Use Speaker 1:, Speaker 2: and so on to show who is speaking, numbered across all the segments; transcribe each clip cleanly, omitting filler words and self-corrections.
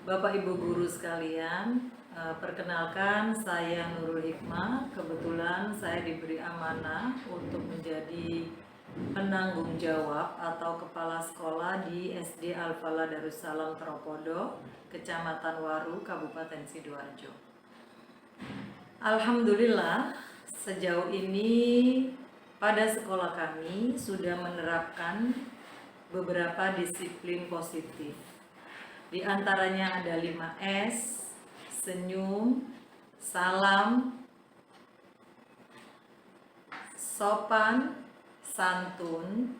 Speaker 1: Bapak Ibu guru sekalian, perkenalkan saya Nurul Hikmah. Kebetulan saya diberi amanah untuk menjadi penanggung jawab atau kepala sekolah di SD Al-Falah Darussalam Tropodo, Kecamatan Waru, Kabupaten Sidoarjo. Alhamdulillah, sejauh ini pada sekolah kami sudah menerapkan beberapa disiplin positif. Di antaranya ada 5S, senyum, salam, sopan, santun,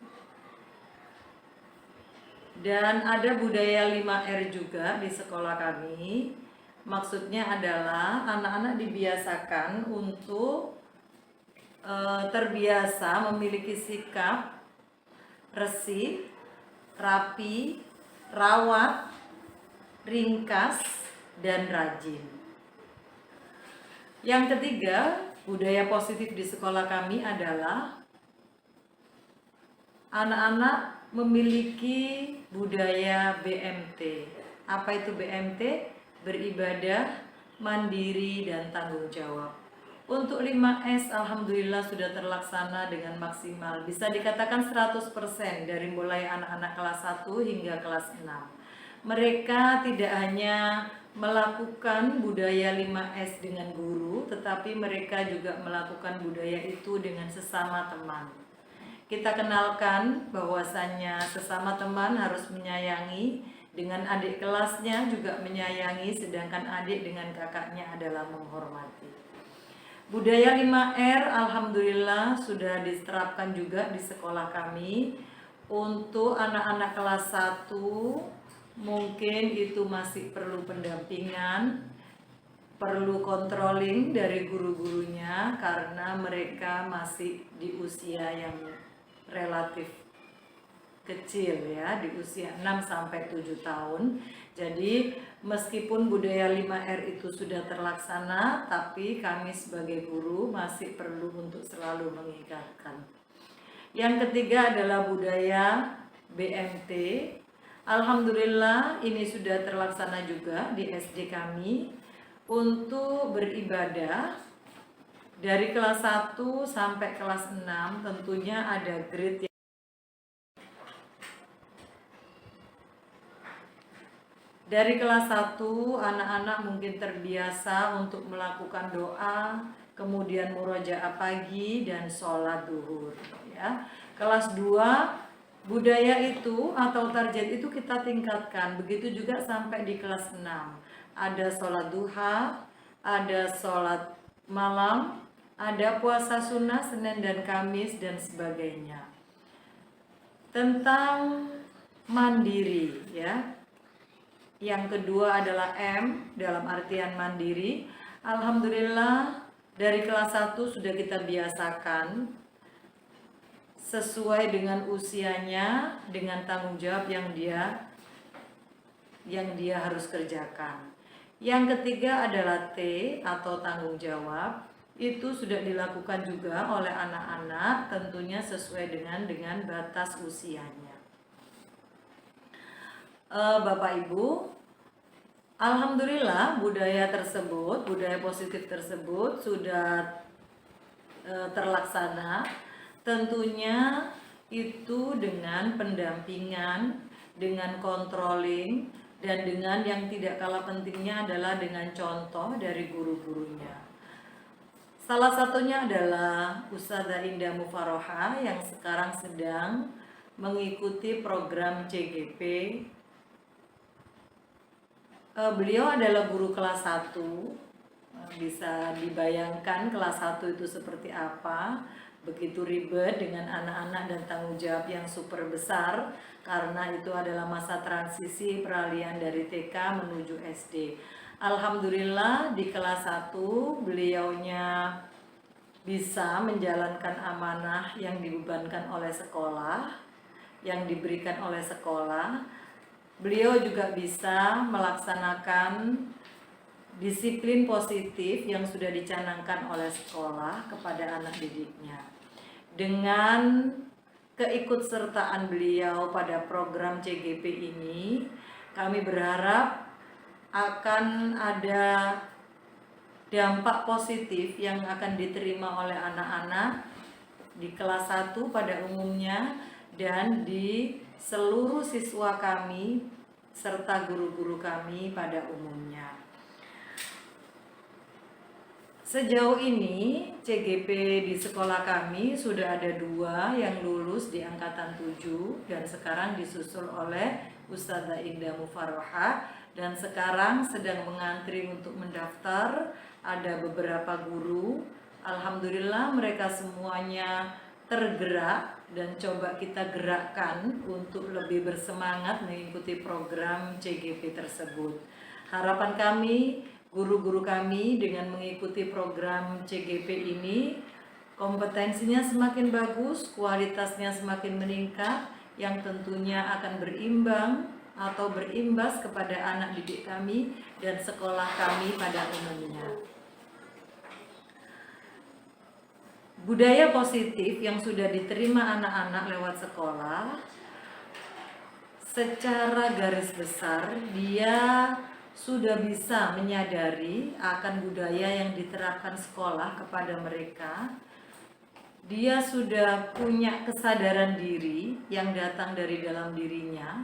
Speaker 1: dan ada budaya 5R juga di sekolah kami. Maksudnya adalah anak-anak dibiasakan untuk terbiasa memiliki sikap resih, rapi, rawat, ringkas, dan rajin. Yang ketiga, budaya positif di sekolah kami adalah anak-anak memiliki budaya BMT. Apa itu BMT? Beribadah, mandiri, dan tanggung jawab. Untuk 5S alhamdulillah sudah terlaksana dengan maksimal. Bisa dikatakan 100% dari mulai anak-anak kelas 1 hingga kelas 6. Mereka tidak hanya melakukan budaya 5S dengan guru, tetapi mereka juga melakukan budaya itu dengan sesama teman. Kita kenalkan bahwasannya sesama teman harus menyayangi, dengan adik kelasnya juga menyayangi, sedangkan adik dengan kakaknya adalah menghormati. Budaya 5R alhamdulillah sudah diterapkan juga di sekolah kami. Untuk anak-anak kelas 1 mungkin itu masih perlu pendampingan, perlu controlling dari guru-gurunya karena mereka masih di usia yang relatif kecil ya, di usia 6 sampai 7 tahun. Jadi meskipun budaya 5R itu sudah terlaksana, tapi kami sebagai guru masih perlu untuk selalu mengingatkan. Yang ketiga adalah budaya BMT. Alhamdulillah ini sudah terlaksana juga di SD kami untuk beribadah dari kelas 1 sampai kelas 6 tentunya ada grade yang dari kelas 1 anak-anak mungkin terbiasa untuk melakukan doa, kemudian murojaah pagi dan sholat duhur ya. Kelas 2 budaya itu atau target itu kita tingkatkan, begitu juga sampai di kelas 6. Ada sholat duha, ada sholat malam, ada puasa sunnah Senin dan Kamis dan sebagainya. Tentang mandiri ya. Yang kedua adalah M dalam artian mandiri. Alhamdulillah dari kelas 1 sudah kita biasakan sesuai dengan usianya, dengan tanggung jawab yang dia harus kerjakan. Yang ketiga adalah T atau tanggung jawab. Itu sudah dilakukan juga oleh anak-anak, tentunya sesuai dengan batas usianya. Bapak Ibu, alhamdulillah budaya positif tersebut sudah terlaksana. Tentunya itu dengan pendampingan, dengan controlling, dan dengan yang tidak kalah pentingnya adalah dengan contoh dari guru-gurunya. Salah satunya adalah Ustadzah Indah Mufarohah yang sekarang sedang mengikuti program CGP. Beliau adalah guru kelas 1. Bisa dibayangkan kelas 1 itu seperti apa. Begitu ribet dengan anak-anak dan tanggung jawab yang super besar, karena itu adalah masa transisi peralihan dari TK menuju SD. Alhamdulillah di kelas 1 beliaunya bisa menjalankan amanah yang dibebankan oleh sekolah, yang diberikan oleh sekolah. Beliau juga bisa melaksanakan disiplin positif yang sudah dicanangkan oleh sekolah kepada anak didiknya. Dengan keikutsertaan beliau pada program CGP ini, kami berharap akan ada dampak positif yang akan diterima oleh anak-anak di kelas 1 pada umumnya dan di seluruh siswa kami serta guru-guru kami pada umumnya. Sejauh ini CGP di sekolah kami sudah ada 2 yang lulus di angkatan 7 dan sekarang disusul oleh Ustazah Indah Mufarohah, dan sekarang sedang mengantri untuk mendaftar ada beberapa guru. Alhamdulillah mereka semuanya tergerak dan coba kita gerakkan untuk lebih bersemangat mengikuti program CGP tersebut. Harapan kami, guru-guru kami dengan mengikuti program CGP ini kompetensinya semakin bagus, kualitasnya semakin meningkat, yang tentunya akan berimbang atau berimbas kepada anak didik kami dan sekolah kami pada umumnya. Budaya positif yang sudah diterima anak-anak lewat sekolah, secara garis besar dia sudah bisa menyadari akan budaya yang diterapkan sekolah kepada mereka. Dia sudah punya kesadaran diri yang datang dari dalam dirinya.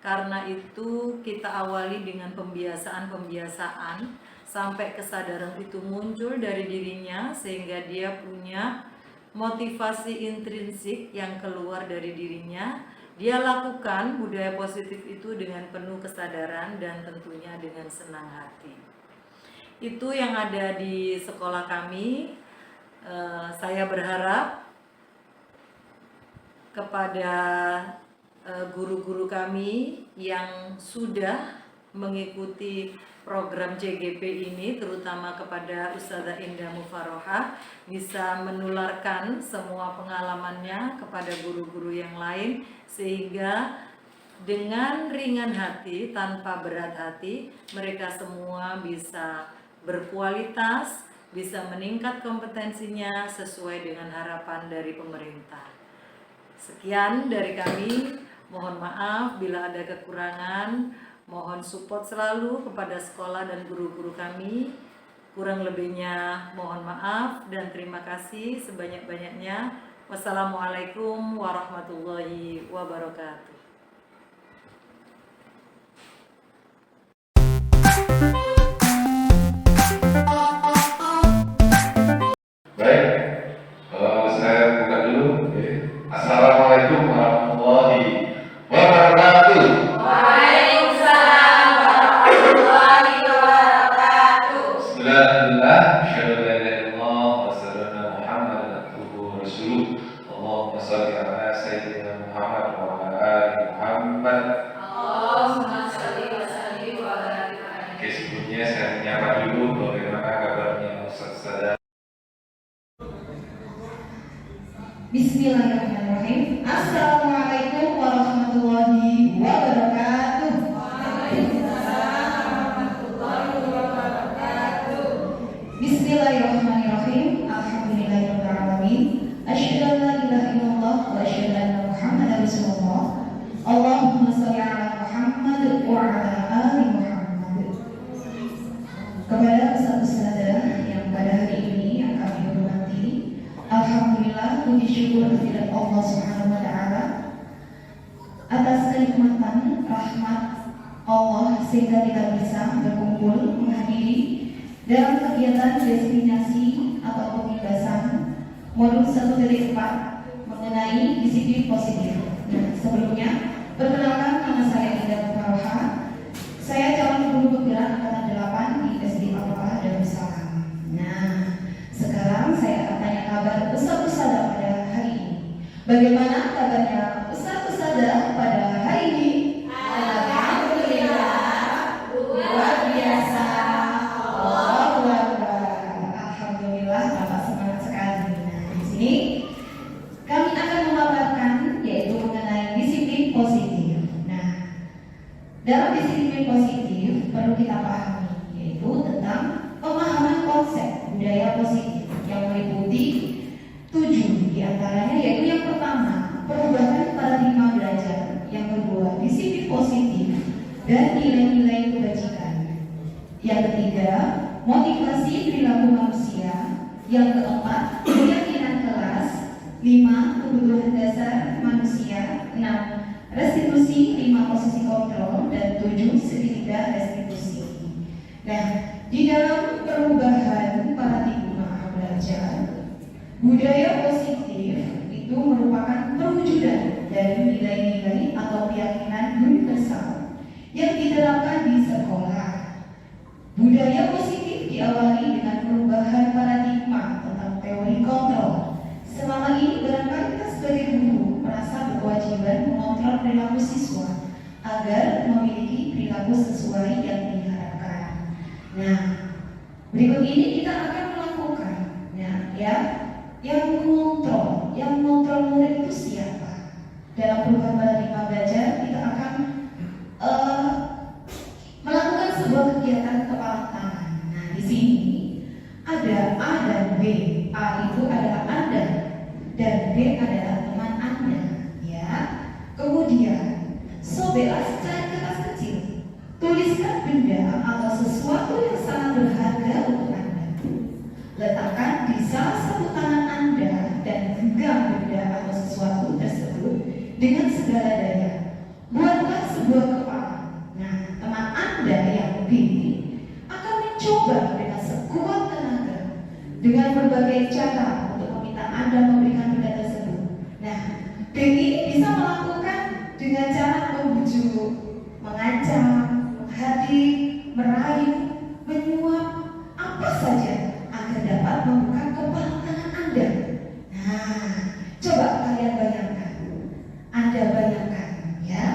Speaker 1: Karena itu kita awali dengan pembiasaan-pembiasaan sampai kesadaran itu muncul dari dirinya sehingga dia punya motivasi intrinsik yang keluar dari dirinya. Dia lakukan budaya positif itu dengan penuh kesadaran dan tentunya dengan senang hati. Itu yang ada di sekolah kami. Saya berharap kepada guru-guru kami yang sudah mengikuti program CGP ini, terutama kepada Ustazah Indah Mufarohah, bisa menularkan semua pengalamannya kepada guru-guru yang lain sehingga dengan ringan hati, tanpa berat hati, mereka semua bisa berkualitas, bisa meningkat kompetensinya sesuai dengan harapan dari pemerintah. Sekian dari kami, mohon maaf bila ada kekurangan. Mohon support selalu kepada sekolah dan guru-guru kami. Kurang lebihnya mohon maaf dan terima kasih sebanyak-banyaknya. Wassalamualaikum warahmatullahi wabarakatuh.
Speaker 2: Baik, saya buka dulu. Assalamualaikum warahmatullahi wabarakatuh.
Speaker 3: Bismillahirrahmanirrahim. Assalamualaikum warahmatullahi wabarakatuh. Bismillahirrahmanirrahim. Alhamdulillahirabbil alamin. Asyhadu an la ilaha illallah wa asyhadu anna Muhammadar Rasulullah. Allahumma shalli ala Muhammad wa ala ali Muhammad. Kepada ustaz-ustazah yang pada hari ini yang kami hormati, alhamdulillah, puji syukur kehadirat Allah Subhanahu wa taala atas kenikmatan rahmat Allah sehingga kita bisa berkumpul menghadiri dalam kegiatan destinasi atau pembebasan modul 1.4 mengenai disiplin positif. Nah, sebelumnya perkenalkan, nama saya Indah Mufarohah. Saya calon guru penggerak angkatan 8 di SD Al-Falah Darussalam. Nah, sekarang saya akan tanya kabar ustaz-ustazah pada hari ini. Bagaimana kabarnya ustaz-ustazah pada hari ini? Alhamdulillah, luar biasa. Allahu Akbar. Alhamdulillah, Bapak semangat sekali. Nah, di sini kami akan memaparkan yaitu mengenai disiplin positif. Nah, dalam disiplin positif perlu kita pahami yaitu tentang pemahaman konsep budaya positif yang meliputi 7 diantaranya, yaitu yang pertama perubahan paradigma belajar, yang kedua disiplin positif dan nilai-nilai kebajikan, 3, motivasi perilaku manusia. Yang keempat, keyakinan kelas. 5, kebutuhan dasar manusia. 6, restitusi. 5, posisi kontrol. Dan 7, segitiga restitusi. Nah, di dalam perubahan paradigma belajar, budaya positif itu merupakan perwujudan dari nilai-nilai atau keyakinan universal yang diterapkan di sekolah. Budaya positif diawali dengan perubahan paradigma tentang teori kontrol. Selama ini barangkali kita sebagai guru merasa berkewajiban mengontrol perilaku siswa agar memiliki perilaku sesuai yang diharapkan. Nah, berikut ini kita akan melakukan yang mengontrol murid itu siapa? Dalam perubahan paradigma belajar kita akan melakukan sebuah kegiatan kepala tangan. Nah, di sini ada A dan B. A itu adalah Anda dan B adalah teman Anda, ya. Kemudian sobeklah secara kertas kecil. Tuliskan benda atau sesuatu yang sangat berharga untuk Anda. Letakkan di salah satu tangan Anda dan genggam benda atau sesuatu tersebut dengan segala daya. Buatlah sebuah kepala. Nah, teman Anda yang B akan mencoba dengan sekuat tenaga dengan berbagai cara untuk meminta Anda memberikan benda tersebut. Nah, B ini bisa melakukan dengan cara membujuk, mengancam, menghadik, merayu, menyuap, apa saja agar dapat membuka kepala tangan Anda. Nah, coba kalian bayangkan. Anda bayangkan, ya.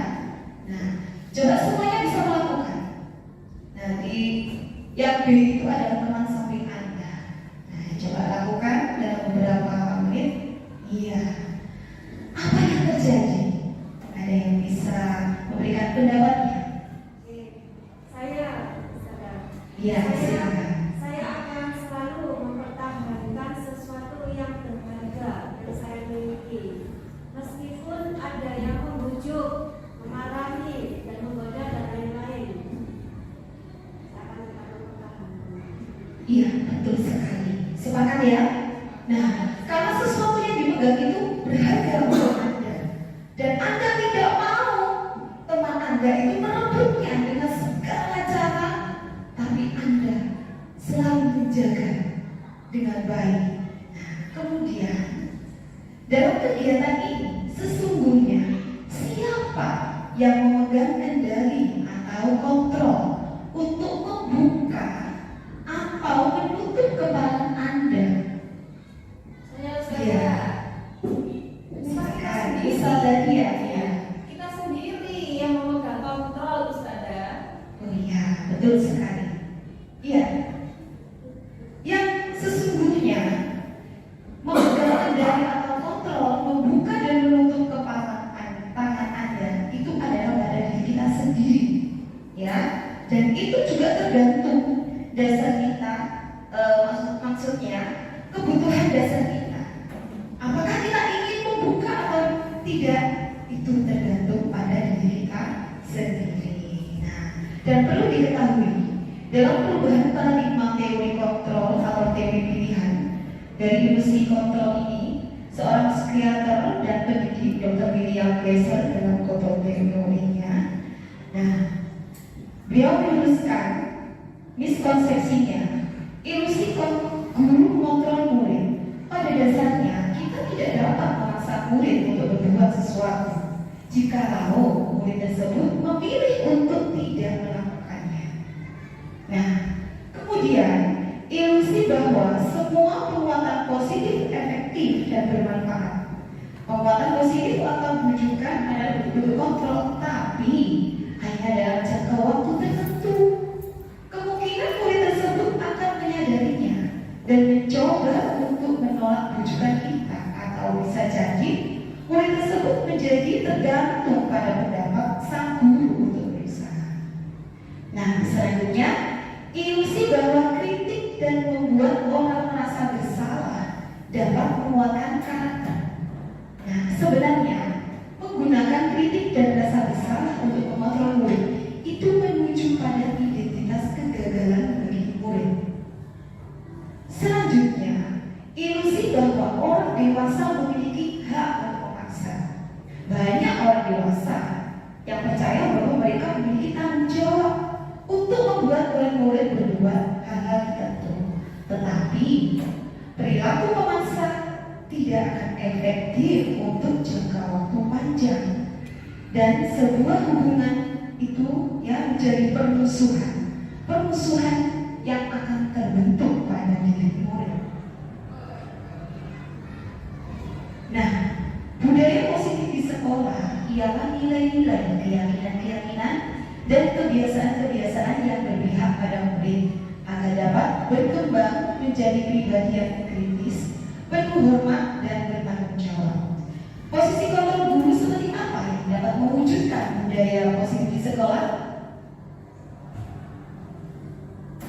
Speaker 3: Nah, coba semuanya bisa melakukan. Nah, di yang B itu adalah teman samping Anda. Nah, coba lakukan dalam beberapa menit. Iya. Apa yang terjadi? Ada yang bisa memberikan pendapatnya?
Speaker 4: Saya sadar.
Speaker 3: Iya, silakan.
Speaker 4: Saya akan selalu mempertahankan sesuatu yang berharga yang saya miliki, meskipun ada yang membujuk, memarahi, dan menggoda dan lain-lain. Saya akan tetap mempertahankan.
Speaker 3: Iya, betul sekali. Sepakat ya? Nah, karena sesuatu yang dipegang itu berharga untuk Anda, dan Anda tidak mau teman Anda itu merebutnya dengan segala cara, tapi Anda selalu menjaga dengan baik. Nah, kemudian dalam kegiatan ini sesungguhnya siapa yang memegang kendali atau kontrol untuk membuka atau menutup kepala Anda? Iya. Bisa tadi ya.
Speaker 4: Kita sendiri yang memegang kontrol, Ustazah.
Speaker 3: Oh iya, betul sekali. Iya. Yang sesungguhnya memegang kendali atau kontrol, membuka dan menutup kepala tangan Anda itu adalah pada diri kita sendiri, ya. Dan itu juga tergantung dasar kita, maksudnya kebutuhan dasar kita. Apakah kita ingin membuka atau tidak? Itu tergantung pada diri kita sendiri. Nah, dan perlu diketahui dalam perubahan paradigma teori kontrol atau teori pilihan dari industri kontrol ini, seorang psikiater dan pendidik Dr. William Glasser dalam kontrol teorinya. Nah, beliau meluruskan miskonsepsinya, ilusi guru mengontrol murid. Pada dasarnya kita tidak dapat memaksa murid untuk berbuat sesuatu jikalau murid tersebut memilih untuk tidak melakukannya. Nah, kemudian ilusi bahwa semua penguatan positif efektif dan bermanfaat. Penguatan positif atau bujukan adalah bentuk kontrol, tapi hanya dalam jangka waktu tertentu. Kemungkinan murid tersebut akan menyadarinya dan mencoba untuk menolak bujukan kita, atau bisa jadi murid tersebut menjadi tergantung pada pendapat sang guru untuk berusaha. Nah, selanjutnya ilusi bahwa kritik dan membuat orang merasa bersalah dapat menguatkan karakter. Nah, sebenarnya menggunakan kritik dan rasa bersalah untuk mengontrol murid itu menuju pada identitas kegagalan bagi ini, perilaku memaksa tidak akan efektif untuk jangka waktu panjang, dan sebuah hubungan itu yang menjadi permusuhan yang akan terbentuk pada diri murid. Nah, budaya positif di sekolah ialah nilai-nilai, keyakinan-keyakinan, dan kebiasaan-kebiasaan yang berpihak pada murid agar dapat berkembang menjadi pribadi yang kritis, penuh hormat, dan bertanggung jawab. Posisi kontrol guru seperti apa yang dapat mewujudkan budaya positif di sekolah?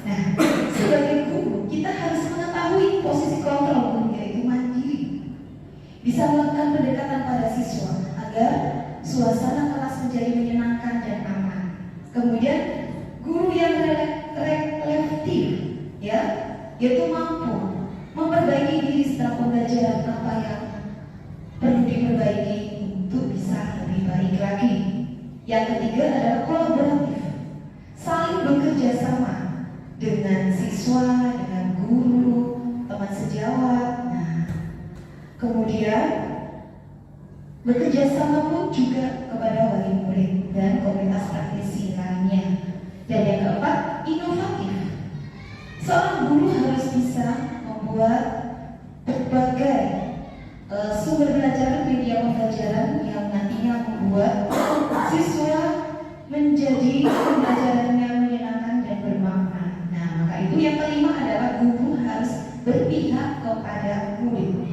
Speaker 3: Nah, sebagai guru kita harus mengetahui posisi kontrol guru, yaitu mandiri, bisa melakukan pendekatan pada siswa agar suasana kelas menjadi menyenangkan dan aman. Kemudian guru yang reflektif, ya, yaitu mampu memperbaiki diri setelah pembelajaran apa yang perlu diperbaiki untuk bisa lebih baik lagi. Yang ketiga adalah kolaboratif, saling bekerja sama dengan siswa, dengan guru, teman sejawat. Nah, kemudian bekerja sama pun juga kepada wali murid dan komunitas praktisi lainnya. Dan yang keempat, inovatif. Seorang guru harus bisa membuat berbagai sumber belajar, media pembelajaran yang nantinya membuat siswa menjadi pembelajaran yang menyenangkan dan bermakna. Nah, maka itu yang kelima adalah guru harus berpihak kepada murid.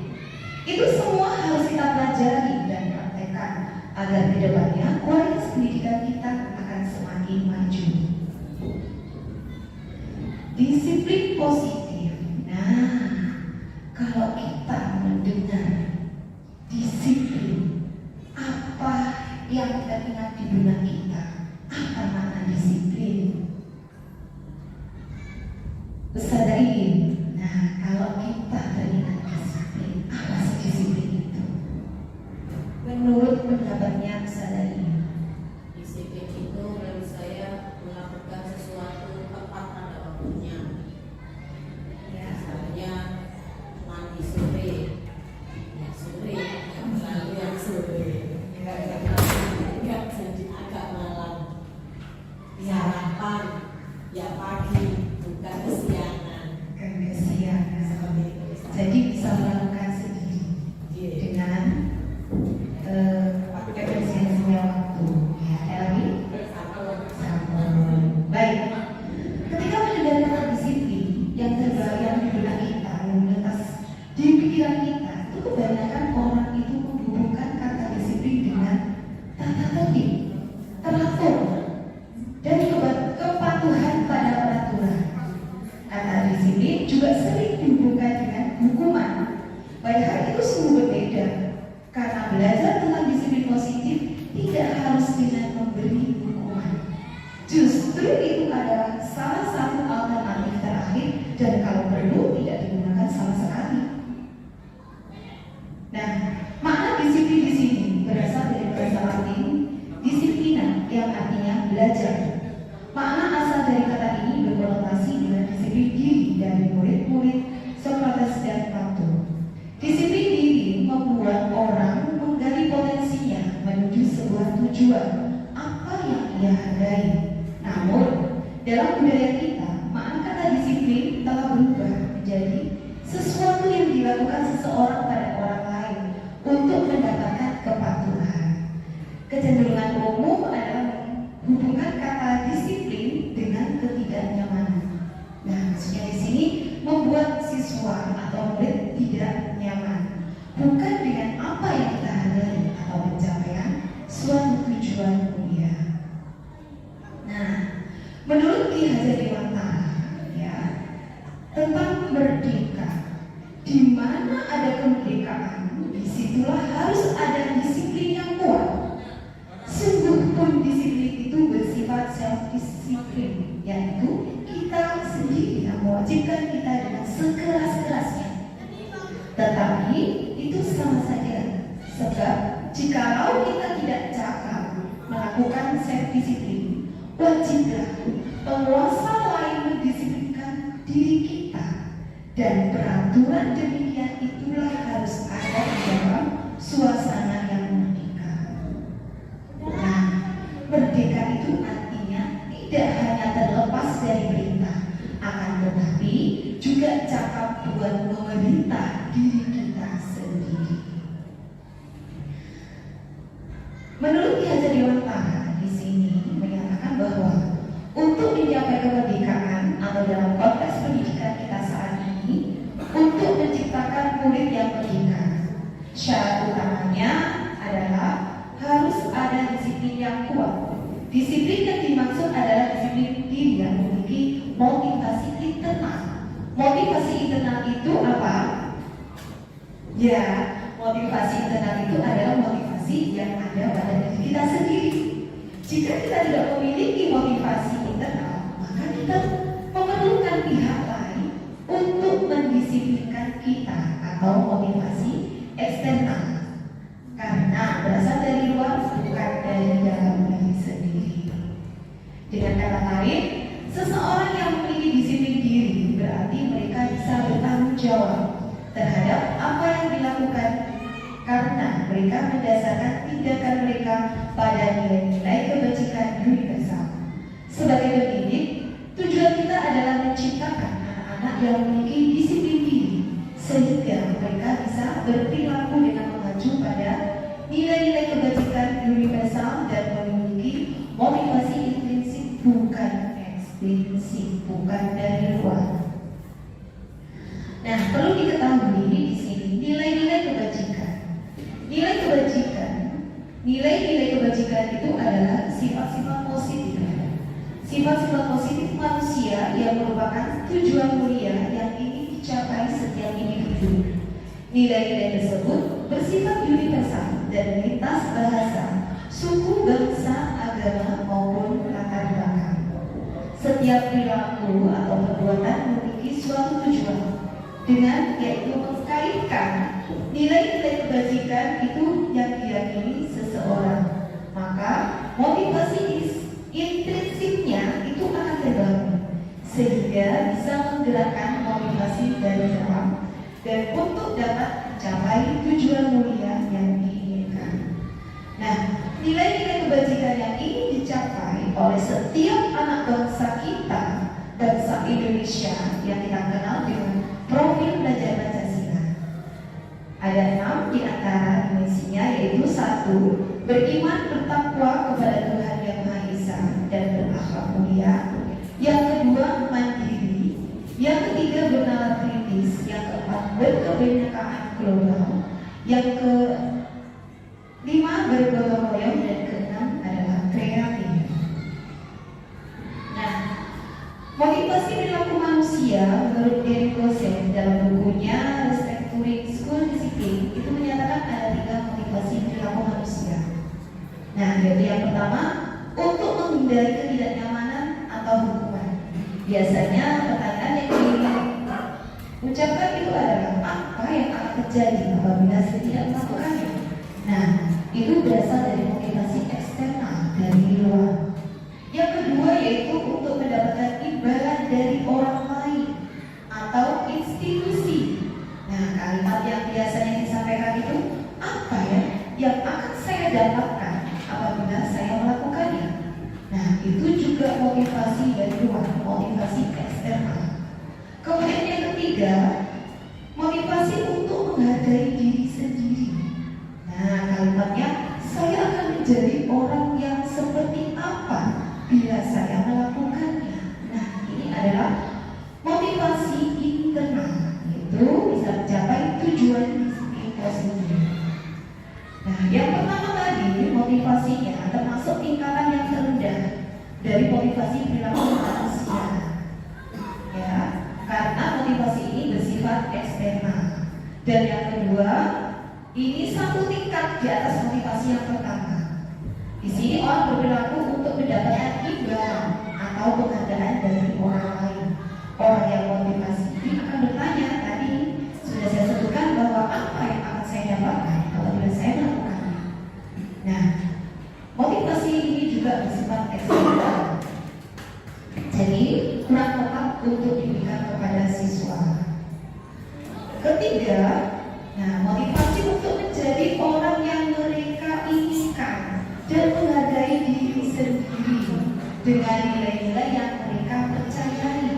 Speaker 3: Itu semua harus kita pelajari dan praktekkan agar ke depannya kualitas pendidikan kita akan semakin maju. Disiplin positif. Nah, kalau kita mendengar disiplin, apa yang teringat di benak kita? Apa makna disiplin? Sadari. Nah, kalau kita teringat disiplin, apa sih disiplin itu? Menurut pendapatnya sadari.
Speaker 5: Disiplin itu bagi saya melakukan sesuatu tepat pada waktunya.
Speaker 3: Ya.
Speaker 5: Misalnya mandi sore, ya sore, yang selalu yang sore, nggak jadi agak malam. Sarapan, ya pagi, bukan kesiangan.
Speaker 3: Kesiangan.
Speaker 5: Seperti itu.
Speaker 3: Jadi bisa melakukan sendiri dengan efisiensinya waktu. Ya, ada lagi? Baik. Ketika mendengar kata disiplin yang terbayang di benak kita, yang melintas di pikiran kita, itu kebanyakan orang itu menghubungkan kata disiplin dengan tata tertib, teratur, dan kepatuhan pada peraturan. Kata disiplin juga sering dihubungkan dengan hukuman. Padahal itu sungguh berbeda, karena belajar tentang disiplin positif tidak harus dengan memberi hukuman. Justru itu adalah salah satu alternatif terakhir, dan kalau perlu tidak digunakan sama sekali. Nah, makna disiplin di sini berasal dari bahasa Latin disiplina, yang artinya belajar. Makna asal dari kata ini berkonotasi dengan disiplin diri dari murid-murid Socrates dan Plato. Disiplin diri membuat orang menggali potensinya menuju sebuah tujuan apa yang ia hargai. Namun, dalam budaya kita, makna kata disiplin telah berubah menjadi sesuatu yang dilakukan seseorang pada orang lain untuk mendapatkan kepatuhan. Kecenderungan umum adalah menghubungkan kata disiplin dengan ketidaknyamanan. Nah, maksudnya di sini membuat siswa atau murid tidak nyaman, bukan dengan apa yang kita hargai atau pencapaian suatu tujuan mulia. Nah, menurut Ki Hajar Dewantara, ya, tentang merdeka, di mana ada kemerdekaan, disitulah harus ada disiplin yang kuat. Sungguh pun disiplin itu bersifat self-disiplin, yaitu kita sendiri yang mewajibkan kita dengan sekeras-kerasnya. Tetapi itu sama saja, sebab jikalau kita tidak cakap melakukan self-disiplin, wajiblah penguasa lain mendisiplinkan diri kita Dan peraturan demikian itulah harus ada di dalam suasana yang merdeka. Nah, merdeka itu artinya tidak hanya terlepas dari perintah, akan tetapi juga cakap buat memerintah diri kita sendiri. Menurut Ki Hajar Dewan Taha di sini menyatakan bahwa untuk mencapai kemerdekaan atau dalam konteks pendidikan kita saat ini, untuk menciptakan murid yang merdeka, syarat utamanya adalah harus ada disiplin yang kuat. Disiplin yang dimaksud adalah disiplin diri yang memiliki motivasi internal. Motivasi internal itu apa? Ya, motivasi internal itu adalah motivasi yang ada pada diri kita sendiri. Jika kita tidak memiliki motivasi internal, maka kita memerlukan pihak lain untuk mendisiplinkan kita atau motivasi eksternal. Karena berasal dari luar, bukan dari dalam diri sendiri. Dengan kata lain, seseorang yang memiliki disiplin diri berarti mereka bisa bertanggung jawab terhadap apa yang dilakukan, karena mereka mendasarkan tindakan mereka pada nilai-nilai kebajikan universal. Sebagai pendidik, tujuan kita adalah menciptakan anak-anak yang memiliki disiplin diri sehingga mereka bisa berperilaku dengan mengacu pada nilai-nilai kebajikan universal dan memiliki motivasi intrinsik bukan ekstrinsik, bukan dari luar. Nah, perlu diketahui di sini nilai-nilai kebajikan. Nilai-nilai kebajikan itu adalah sifat-sifat positif. Sifat-sifat positif manusia yang merupakan tujuan mulia yang ingin dicapai setiap individu. Nilai-nilai tersebut bersifat universal dan lintas bahasa, suku, bangsa, agama maupun latar belakang. Setiap perilaku atau perbuatan memiliki suatu tujuan, dengan yaitu mengkaitkan nilai-nilai kebajikan itu yang diyakini seseorang. Maka motivasi intrinsiknya itu akan terbangun sehingga bisa menggerakkan motivasi dari dalam dan untuk dapat mencapai tujuan mulia yang diinginkan. Nah, nilai-nilai kebajikan yang ingin dicapai oleh setiap anak bangsa kita, bangsa Indonesia yang kita kenal dengan profil belajar Pancasila. Ada 6 di antara dimensinya, yaitu 1. Beriman bertakwa kepada Tuhan Yang Maha Esa dan berakhlak mulia. Yang kedua, mandiri. Yang ketiga, bernalar kritis. Yang keempat, berkebinekaan global. Yang kelima, bergotong royong. Dan keenam adalah kreatif. Nah, motivasi perilaku manusia menurut Gary Gosen dalam bukunya Restructuring School Discipline itu menyatakan ada 3 motivasi perilaku manusia. Nah, yaitu yang pertama, untuk menghindari ketidaknyamanan atau hukuman. Biasanya pertanyaan yang diucapkan itu adalah apa yang akan terjadi apabila saya tidak melakukannya. Nah, itu berasal dari motivasi eksternal dari luar. Yang kedua yaitu untuk mendapatkan imbalan dari orang lain atau institusi. Nah, kalimat yang biasanya disampaikan itu apa ya yang akan saya dapatkan apabila saya melakukannya. Nah, itu juga motivasi dari luar, motivasi eksternal. Kemudian yang ketiga, motivasi untuk menghargai diri sendiri. Nah, kalimatnya, saya akan menjadi orang yang seperti apa bila saya melakukannya. Nah, ini adalah motivasi internal, itu bisa mencapai tujuan disiplin tersebut. Nah, yang pertama tadi motivasinya termasuk tingkatan yang terendah dari motivasi perilaku manusia. Ya, karena motivasi ini bersifat eksternal. Dan yang kedua, ini satu tingkat di atas motivasi yang pertama. Di sini orang berperilaku untuk mendapatkan imbalan atau penghargaan dari orang lain. Orang yang motivasi ini akan bertanya, tadi sudah saya sebutkan bahwa apa yang akan saya dapatkan apabila saya melakukannya. Nah, motivasi ini juga bersifat eksternal. Jadi kurang tepat untuk diberikan kepada siswa. Ketiga, motivasi untuk menjadi orang yang mereka inginkan dan menghargai diri sendiri dengan nilai-nilai yang mereka percayai.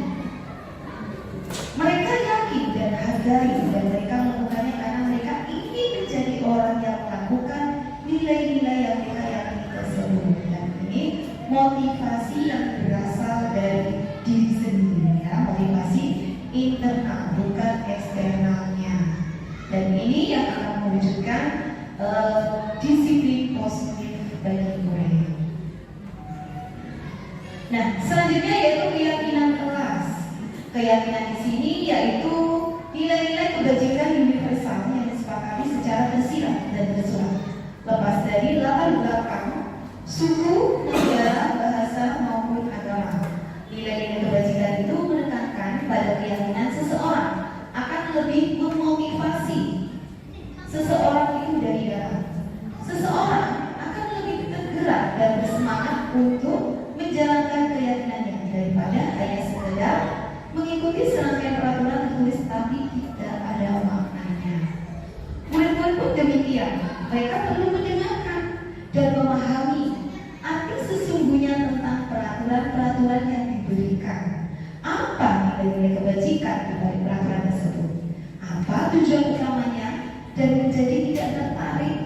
Speaker 3: Mereka yakin dan hargai dan mereka melakukannya karena mereka ingin menjadi orang yang melakukan nilai-nilai yang mereka yakini tersebut. Dan ini motivasi yang berasal dari diri sendiri, ya, motivasi internal bukan eksternalnya. Dan ini yang akan mewujudkan disiplin positif bagi murid. Nah, selanjutnya yaitu keyakinan kelas. Keyakinan di sini yaitu nilai-nilai kebajikan universal yang disepakati secara tersirat dan tersurat, lepas dari latar belakang, suku, negara, bahasa maupun agama. Nilai-nilai kebajikan itu menekankan pada keyakinan seseorang akan lebih memotivasi seseorang itu dari dalam. Seseorang akan lebih tergerak dan bersemangat untuk menjalankan keyakinannya daripada hanya sekedar mengikuti serangkaian peraturan tertulis tapi tidak ada maknanya. Murid-murid pun demikian, mereka perlu mendengarkan dan memahami arti sesungguhnya tentang peraturan-peraturan yang diberikan. Apa nilai-nilai kebajikan dari peraturan tersebut? Apa tujuan utamanya? Dan menjadi tidak tertarik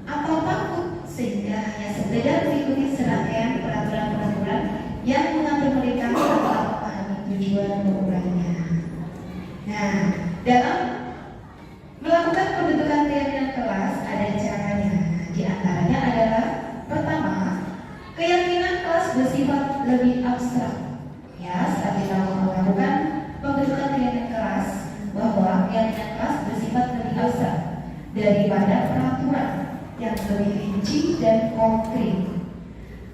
Speaker 3: atau takut sehingga hanya sekedar mengikuti serangkaian peraturan-peraturan yang mengatur mereka tanpa memahami tujuan pengurangnya. Nah, dalam melakukan pembentukan keyakinan kelas ada caranya. Di antaranya adalah pertama, keyakinan kelas bersifat lebih abstrak. Ya, saat kita melakukan pembentukan keyakinan kelas, bahwa keyakinan kelas bersifat lebih abstrak daripada peraturan yang lebih rinci dan konkret.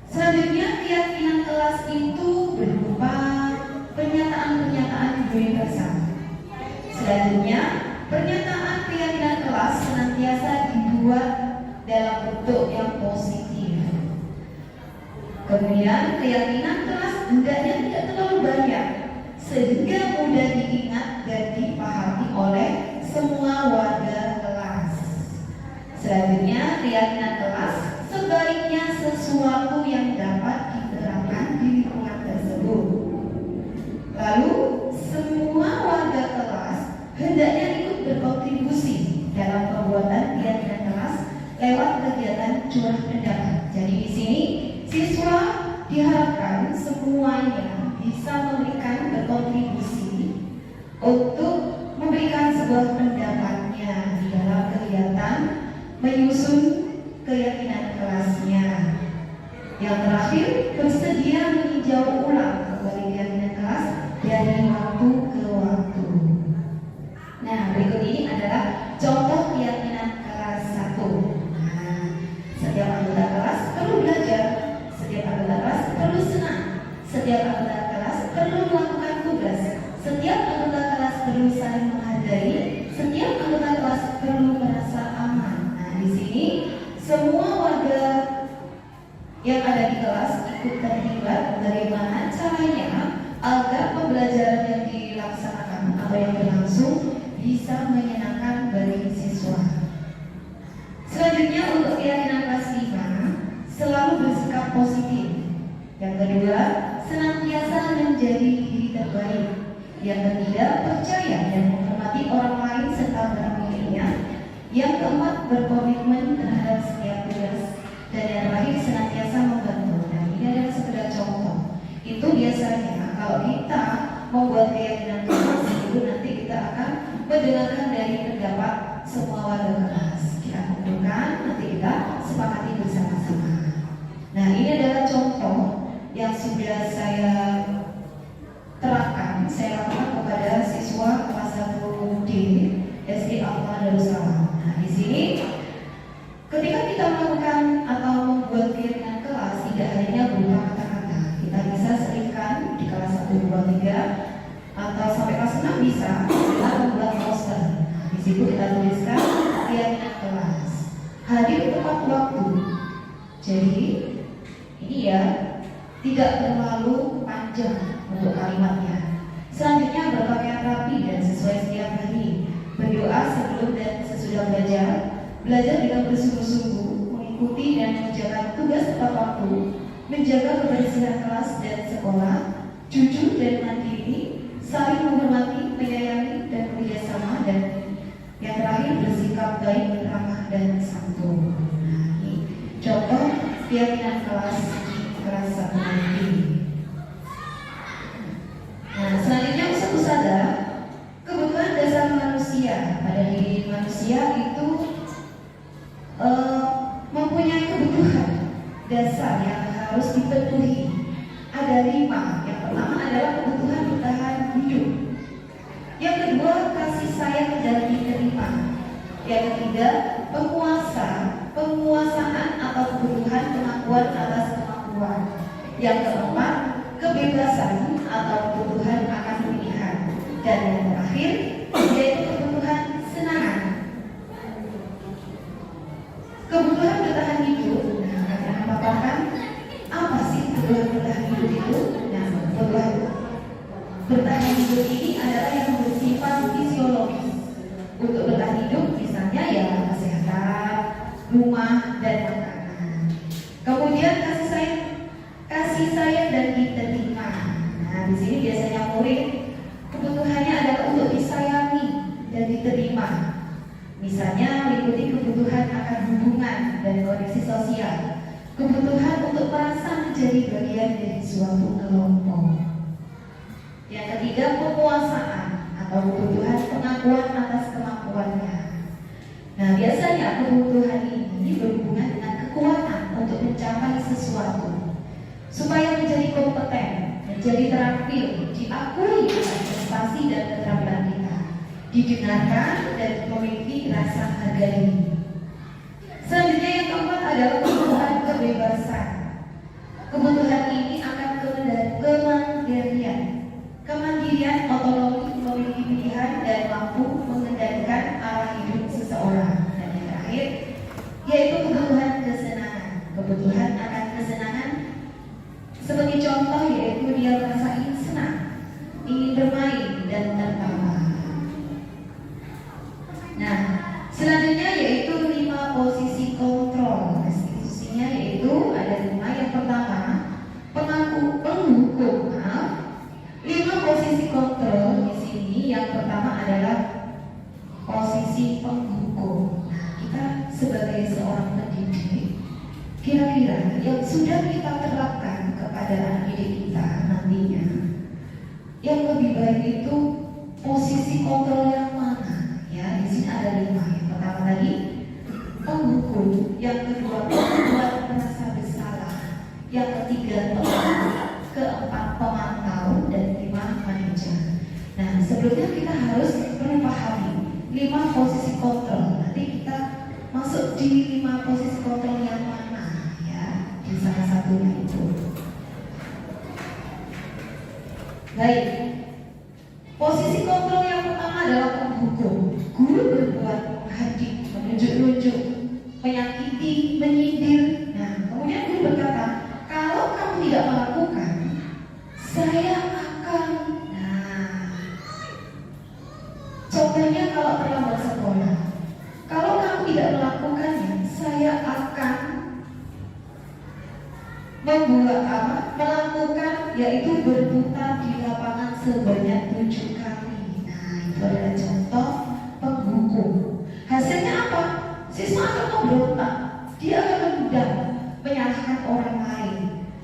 Speaker 3: Selanjutnya, keyakinan kelas itu berupa pernyataan-pernyataan universal. Selanjutnya, pernyataan keyakinan kelas senantiasa dibuat dalam bentuk yang positif. Kemudian, keyakinan kelas hendaknya tidak terlalu banyak sehingga mudah diingat dan dipahami oleh semua warga kelas. Selanjutnya, keyakinan kelas sebaliknya sesuatu yang dapat diterapkan di lingkungan tersebut. Lalu, semua warga kelas hendaknya ikut berkontribusi dalam pembuatan keyakinan kelas lewat kegiatan curah pendapat. Jadi di sini siswa diharapkan semuanya bisa memberikan berkontribusi untuk memberikan sebuah pendapatnya di dalam kegiatan menyusun keyakinan kelasnya. Yang terakhir, bersedia meninjau ulang kembali keyakinan kelas dari waktu ke waktu. Nah, berikut ini adalah contoh keyakinan kelas 1. Nah, setiap anggota kelas perlu belajar, setiap anggota kelas perlu senang, setiap anggota kelas perlu melakukan tugas, setiap anggota kelas perlu saling menghargai, setiap anggota kelas perlu merasa aman. Nah, di sini semua warga yang ada di kelas ikut terlibat bagaimana caranya agar pembelajaran yang dilaksanakan atau yang berlangsung bisa menyenangkan bagi siswa. Selanjutnya, untuk keyakinan kelas 5, selalu bersikap positif. Yang kedua, senantiasa menjadi diri terbaik. Yang ketiga, percaya dan menghormati orang lain serta barang miliknya. Yang keempat, berkomitmen terhadap setiap tugas. Dan yang terakhir, senantiasa membantu. Dan ini adalah sekedar contoh. Itu biasanya kalau kita membuat keyakinan kelas itu nanti kita akan mendengarkan dari pendapat semua warga kelas. Kita kumpulkan, nanti kita sepakati bersama-sama. Nah, ini adalah contoh yang sudah saya terapkan, saya lakukan kepada siswa kelas 1D SD Al-Quran Darussalam. Nah, di sini ketika kita melakukan atau membuat keyakinan kelas, tidak hanya berupa kata-kata, kita bisa selipkan di kelas 1, 2, 3 atau sampai kelas 6 bisa kita membuat poster. Nah, di situ kita tuliskan keyakinan kelas. Hadir tepat waktu. Jadi ini ya tidak terlalu panjang untuk kalimatnya. Selanjutnya, berpakaian rapi dan sesuai setiap hari. kita belajar dengan bersungguh-sungguh, mengikuti dan mengerjakan tugas tepat waktu, menjaga kebersihan kelas dan sekolah, jujur dan mandiri, saling menghormati, menyayangi dan kerjasama, dan yang terakhir bersikap baik, ramah dan santun. Nah, ini contoh keyakinan kelas 1 nanti. Nah, selanjutnya Ustazah, kebutuhan dasar manusia pada diri manusia itu mempunyai kebutuhan dasar yang harus dipenuhi. Ada 5. Yang pertama adalah kebutuhan bertahan hidup. Yang kedua, kasih sayang dan diterima. Yang ketiga, penguasaan atau kebutuhan pengakuan atas kemampuan. Yang keempat, kebebasan atau kebutuhan akan pilihan. Dan yang terakhir, yaitu kebutuhan kesenangan. Kebutuhan bertahan hidup. Nah, akan paparkan apa sih kebutuhan bertahan hidup itu? Nah, kebutuhan bertahan hidup ini adalah yang bersifat fisiologis. Untuk bertahan hidup misalnya ya kesehatan, rumah, dan makanan. Kemudian kasih sayang dan diterima. Nah, di sini biasanya murid kebutuhannya adalah untuk disayangi dan diterima. Misalnya meliputi kebutuhan akan hubungan dan koneksi sosial, kebutuhan untuk merasa menjadi bagian dari suatu kelompok. Yang ketiga, penguasaan atau kebutuhan pengakuan atas kemampuannya. Nah, biasanya kebutuhan ini berhubungan dengan kekuatan untuk mencapai sesuatu, supaya menjadi kompeten, menjadi terampil, diakui atas prestasi dan keterampilan kita, didengarkan dan memiliki rasa harga diri. Selanjutnya yang keempat adalah kebutuhan kebebasan. Kebutuhan ini akan kemandirian, otonomi, memiliki pilihan dan mampu mengendalikan arah hidup seseorang. Dan yang terakhir yaitu kebutuhan kesenangan. Kebutuhan akan kesenangan sebagai contoh yaitu dia merasa ingin senang, ingin bermain dan tertawa. Nah, selanjutnya yaitu 5 posisi kontrol. Institusinya yaitu ada 5. Yang pertama, penghukum. 5 posisi kontrol di sini. Yang pertama adalah posisi penghukum. Nah, kita sebagai seorang pendidik, kira-kira yang sudah kita terapkan kepada anak didik kita nantinya, yang lebih baik itu posisi kontrol yang mana? Ya, di sini ada 5. Yang pertama tadi penghukum, yang kedua membuat merasa bersalah, yang ketiga teman, keempat pemantau, dan 5 manajer. Nah, sebelumnya kita harus pahami 5 posisi kontrol. Nanti kita masuk di 5 posisi kontrol yang mana ya, di salah satunya itu. Baik, posisi kontrol yang pertama adalah penghukum. Guru berbuat menghadik, menunjuk-nunjuk, menyakiti, menyindir. Nah, kemudian guru berkata, kalau kamu tidak melakukan, saya akan. Nah, contohnya kalau terlambat sekolah, kalau kamu tidak melakukannya, saya akan melakukan, yaitu berputar di lapangan sebanyak 7 kali. Nah, itu adalah contoh penghukum. Hasilnya apa? Siswa akan memberontak, dia akan memudar, menyalahkan orang lain.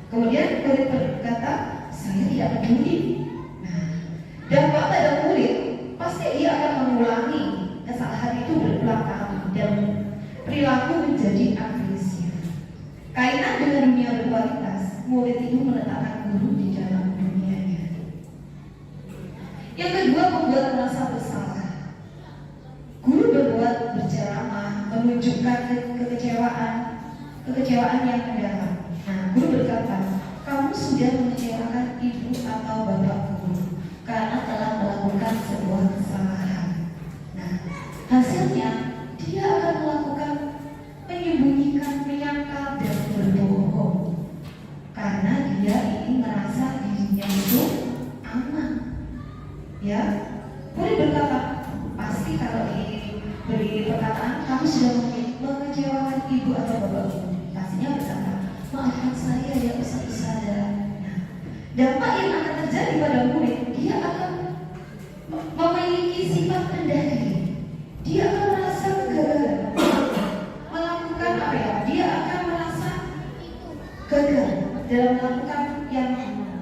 Speaker 3: Kemudian murid berkata, saya tidak peduli. Nah, dampak pada murid, pasti dia akan mengulangi kesalahan itu berulang kali dan perilaku menjadi agresif. Kaitan dengan dunia berkualitas, murid itu meletakkan guru di dalam dunianya. Yang kedua, membuat merasa bersalah. Guru berbuat berceramah, menunjukkan kekecewaan yang mendalam. Nah, guru berkata, kamu sudah mengecewakan ibu atau bapak guru karena telah melakukan sebuah kesalahan. Nah, hasilnya dia akan melakukan menyembunyikan, menyangkal, dan berbohong karena dia ingin merasa dirinya itu aman. Ya, murid berkata, pasti pasti kalau diberi perkataan kamu sudah mengecewakan ibu atau bapak ibu, pastinya berkata, maafkan saya ya Ustaz. Nah, dampak yang akan terjadi pada murid, dia akan memiliki sifat rendah diri. Dia akan merasa kegagalan melakukan apa ya? Dia akan merasa gagal dalam melakukan yang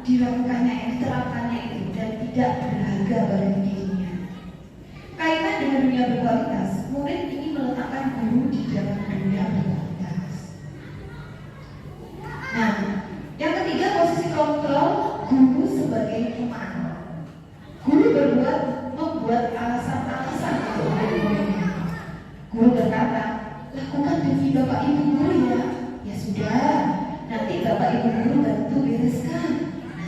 Speaker 3: dilakukannya, yang diterapkannya itu, dan tidak berharga bagi dirinya. Kaitan dengan dunia berkualitas, murid ini meletakkan guru di dalam dunia berkualitas. Nah, yang ketiga, posisi kontrol guru sebagai teman. Guru membuat alasan-alasan untuk murid-muridnya. Guru berkata, lakukan demi bapak ibu guru ya. Ya sudah, nanti bapak ibu guru bantu bereskan.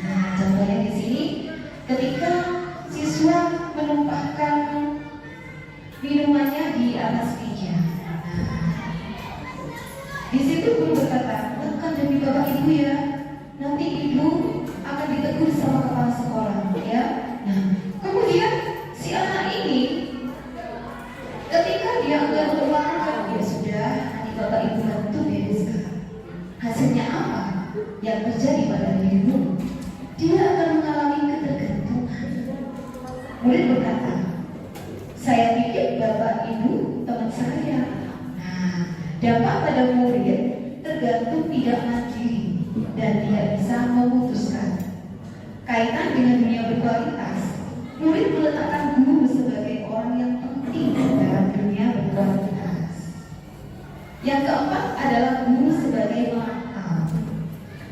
Speaker 3: Nah, contohnya di sini, ketika siswa menumpahkan minumannya di atas meja. Di situ guru berkata, lakukan demi bapak ibu ya. Nanti ibu akan ditegur sama kepala sekolah, ya. Nah, kemudian si anak ini, ketika dia enggak melakukan, ya sudah, nanti bapak ibu bantu bereskan. Hasilnya apa? Yang terjadi pada dirimu, dia akan mengalami ketergantungan. Murid berkata, saya pikir bapak ibu teman saya. Nah, dampak pada murid tergantung tidak mandiri dan tidak bisa memutuskan. Kaitan dengan dunia berkualitas, murid meletakkan guru sebagai orang yang penting dalam dunia berkualitas. Yang keempat adalah guru sebagai pengamal.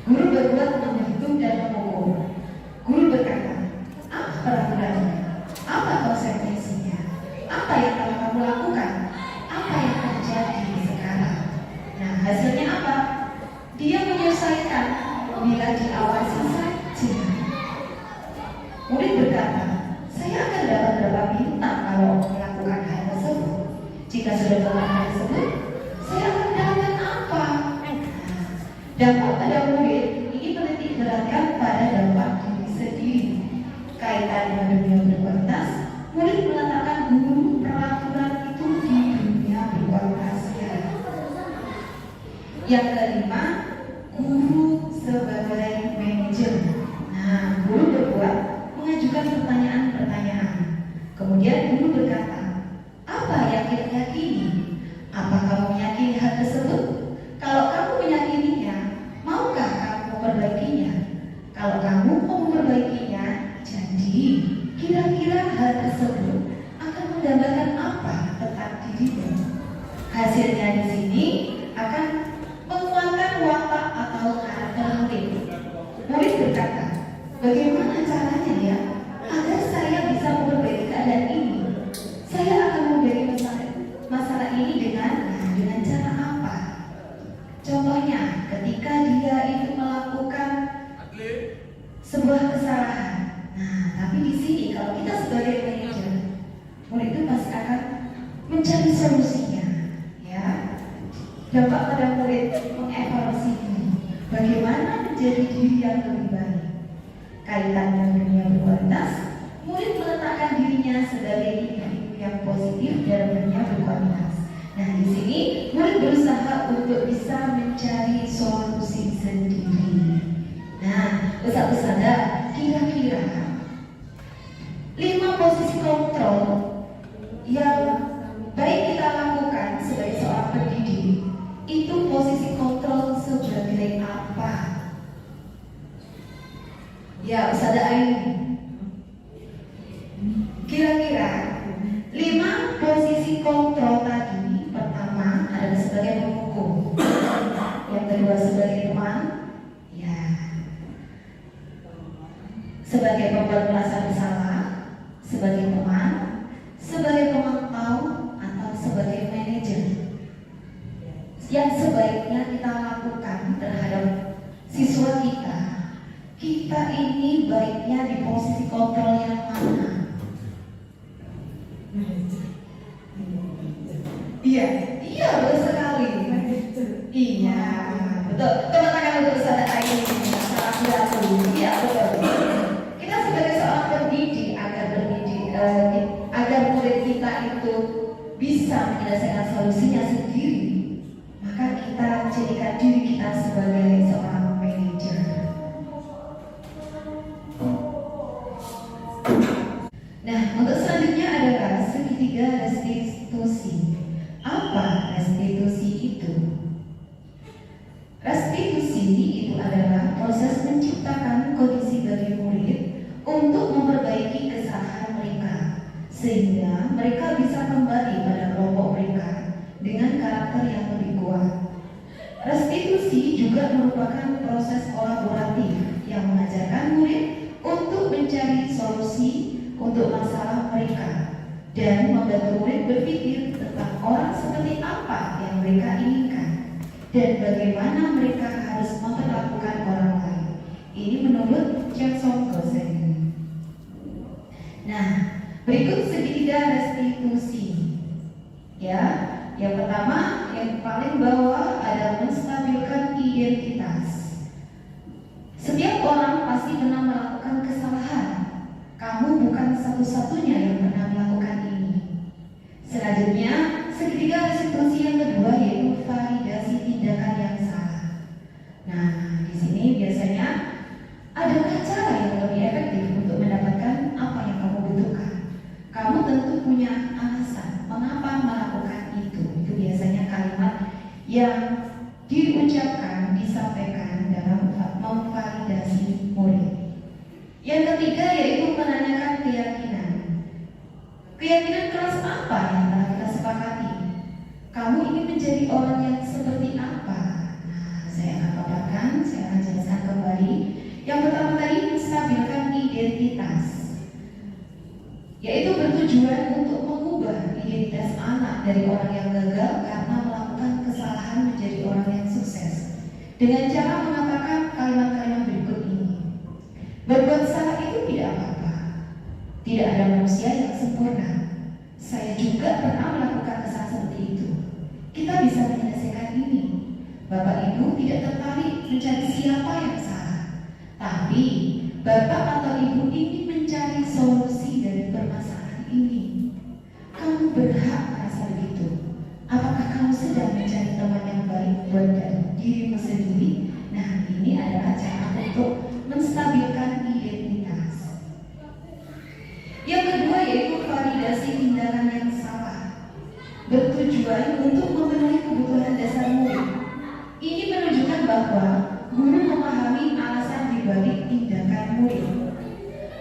Speaker 3: Guru berbuat menghitung dan mengukur. Guru berkata, apa peraturannya? Apa konsekuensinya? Apa yang telah kamu lakukan? Apa yang terjadi sekarang? Nah, hasilnya apa? Dia menyelesaikan bila diawasi saja. Murid berkata, saya akan dapat berapa bintang kalau melakukan hal tersebut. Jika sudah melakukan hal tersebut, saya akan dapat apa? Dampak pada murid ini menitik beratkan pada dampak diri sendiri. Kaitan dengan dunia berkualitas, murid meletakkan guru peraturan itu di dunia berkualitas. Yang kelima, guru sebagai manajer. Nah, guru berbuat mengajukan pertanyaan-pertanyaan. Kemudian guru berkata, apa yang kita yakini? Apa kamu meyakini hal tersebut? Kalau kamu meyakininya, maukah kamu memperbaikinya? Kalau kamu mau memperbaikinya, jadi kira-kira hal tersebut akan menggambarkan apa tentang dirimu? Hasilnya di sini akan menguatkan watak atau karakter murid. Murid berkata, bagaimana caranya ya agar saya bisa memperbaiki keadaan ini? Saya akan memperbaiki masalah ini dengan cara apa? Contohnya, ketika dia itu melakukan sebuah kesalahan. Nah, tapi di sini kalau kita sebagai manajer, murid itu pasti akan mencari solusinya, ya. Dampak pada murid mengevaluasi diri, bagaimana menjadi diri yang lebih baik. Kaitan dengan dunia berkualitas, murid meletakkan dirinya sebagai individu yang positif dalam dunia berkualitas. Nah, di sini murid berusaha untuk bisa mencari solusi sendiri. Nah, Ustaz-Ustazah, kira-kira 5 posisi kontrol yang baik kita lakukan sebagai seorang pendidik, itu posisi kontrol sebagai apa? Ya, Ustazah Aini, kira-kira 5 posisi kontrol tadi. Pertama adalah sebagai penghukum, yang kedua sebagai teman, ya, sebagai pembuat merasa bersalah, sebagai teman, sebagai pemantau, atau sebagai manajer. Yang sebaiknya kita lakukan terhadap siswa kita, kita ini baiknya di posisi kontrol yang mana? Iya, betul sekali. Iya, betul. Teman tangan untuk Ustazah Aini. Iya, betul. Kita sebagai seorang pendidik agar murid kita itu bisa menyelesaikan solusinya sendiri, maka kita jadikan diri kita sebagai seorang manajer. Nah, untuk selanjutnya adalah segitiga restitusi. Apa restitusi itu? Restitusi itu adalah proses menciptakan kondisi bagi murid untuk memperbaiki kesalahan mereka, sehingga mereka bisa kembali pada kelompok mereka dengan karakter yang lebih kuat. Restitusi juga merupakan proses kolaboratif yang mengajarkan murid untuk mencari solusi untuk masalah mereka dan membantu murid berpikir tentang orang seperti apa yang mereka inginkan dan bagaimana mereka harus memperlakukan orang lain. Ini menurut Jackson Gosen. Nah, berikut segitiga restitusi. Ya, yang pertama, yang paling bawah adalah menstabilkan identitas. Setiap orang pasti pernah melakukan kesalahan. Kamu bukan satu-satunya yang pernah melakukan ini. Selanjutnya, segitiga restitusi yang kedua yaitu validasi tindakan yang salah. Nah, di sini biasanya adakah cara yang lebih efektif untuk mendapatkan apa yang kamu butuhkan? Kamu tentu punya alasan mengapa melakukan itu. Itu biasanya kalimat yang diucapkan, disampaikan dalam memvalidasi murid. Yang ketiga yaitu menanyakan keyakinan. Keyakinan keras apa yang telah kita sepakati? Kamu ingin menjadi orang yang seperti apa? Nah, saya akan paparkan, saya akan jelaskan kembali. Yang pertama tadi, menstabilkan identitas, yaitu bertujuan untuk mengubah identitas anak dari orang yang gagal karena melakukan kesalahan menjadi orang yang sukses dengan cara mengatakan kalimat-kalimat berikut ini. Berbuat salah itu tidak apa-apa. Tidak ada manusia yang sempurna. Saya juga pernah melakukan kesalahan seperti itu. Kita bisa menyelesaikan ini. Bapak Ibu tidak tertarik mencari siapa yang salah, tapi Bapak atau Ibu ingin mencari solusi dari permasalahan ini. Kamu berhak merasa begitu. Apakah kamu sedang mencari teman yang baik buat dirimu sendiri? Nah, ini adalah cara untuk menstabilkan identitas. Yang kedua yaitu validasi tindakan yang salah, bertujuan untuk memenuhi kebutuhan dasar murid. Ini menunjukkan bahwa guru memahami alasan dibalik tindakan murid.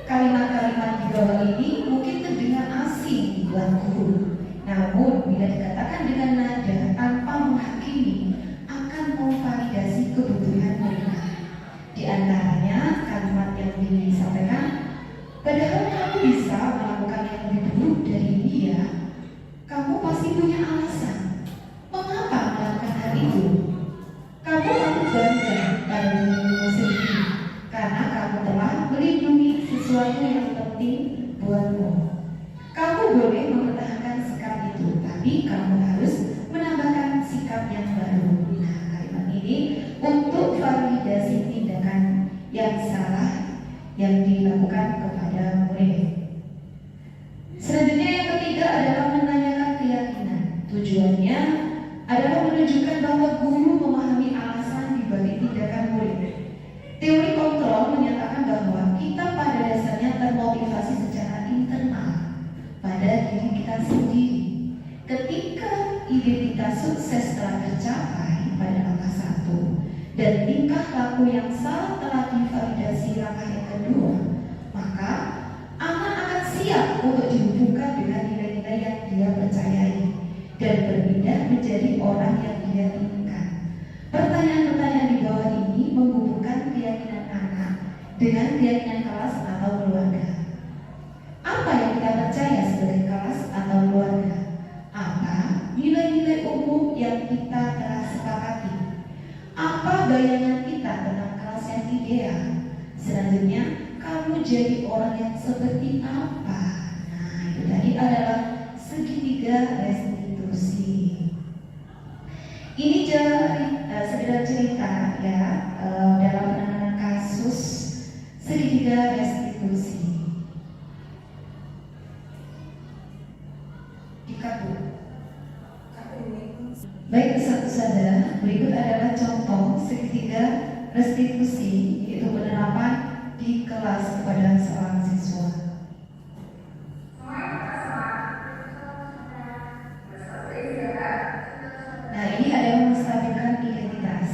Speaker 3: Kalimat-kalimat di bawah ini mungkin terdengar asing buat guru, namun bila dikatakan dengan nada tanpa menghakimi akan memvalidasi kebutuhan mereka. Di antaranya kalimat yang disampaikan, padahal kamu bisa melakukan yang lebih buruk dari dia. Kamu pasti punya alasan mengapa melakukan hal itu. Kamu patut bangga pada dirimu sendiri karena kamu telah melindungi sesuatu yang penting buatmu. Kamu boleh mempertahankan sikap itu, tapi kamu harus menambahkan sikap yang baru. Nah, kalimat ini untuk validasi tindakan yang salah yang dilakukan kepada murid. Selanjutnya yang ketiga adalah menanyakan keyakinan. Tujuannya adalah menunjukkan bahwa guru memahami alasan dibalik tindakan murid. Teori kontrol menyatakan bahwa kita pada dasarnya termotivasi secara internal pada diri kita sendiri. Ketika identitas sukses telah tercapai pada langkah 1 dan tingkah laku yang salah telah divalidasi langkah yang kedua, maka anak akan siap untuk dihubungkan dengan nilai-nilai yang dia percayai dan berpindah menjadi orang yang dia inginkan. Pertanyaan-pertanyaan di bawah ini menghubungkan keyakinan anak dengan keyakinan kelas atau keluarga. Apa yang kita percaya sebagai kelas atau keluarga? Apa nilai-nilai umum yang kita telah sepakati? Apa bayangan kita tentang kelas yang ideal? Selanjutnya, kamu jadi orang yang seperti apa? Nah, itu tadi adalah segitiga restitusi. Ini sekedar cerita ya dalam penanganan kasus segitiga restitusi. Diikat Bu. Baik Ustazah, berikut adalah contoh segitiga restitusi, yaitu penerapan di kelas kepada seorang siswa. Nah, ini adalah menstabilkan identitas.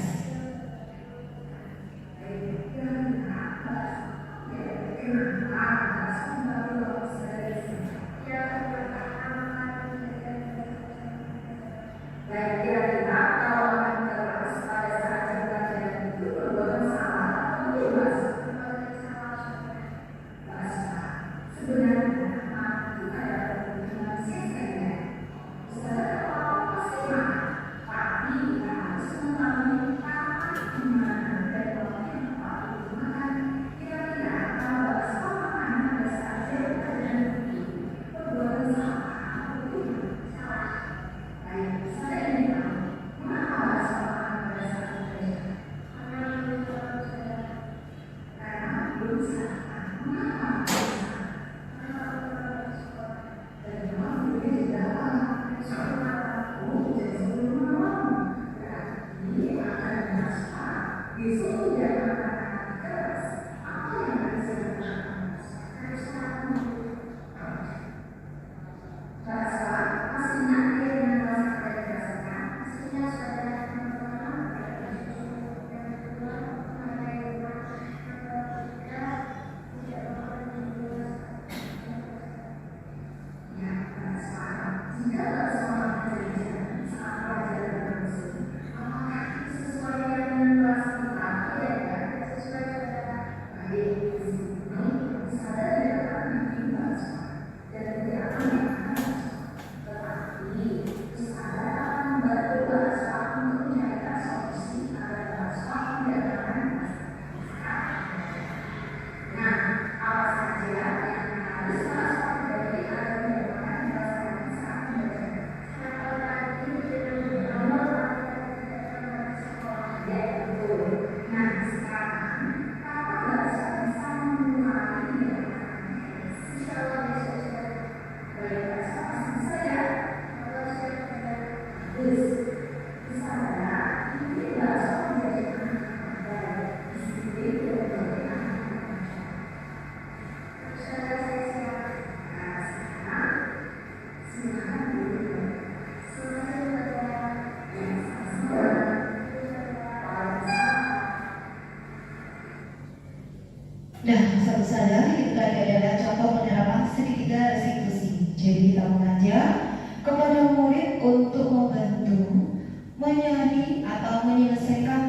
Speaker 3: Nah, satu saja itu tadi adalah contoh penerapan segitiga restitusi. Jadi kita mengajak kepada murid untuk membantu mencari atau menyelesaikan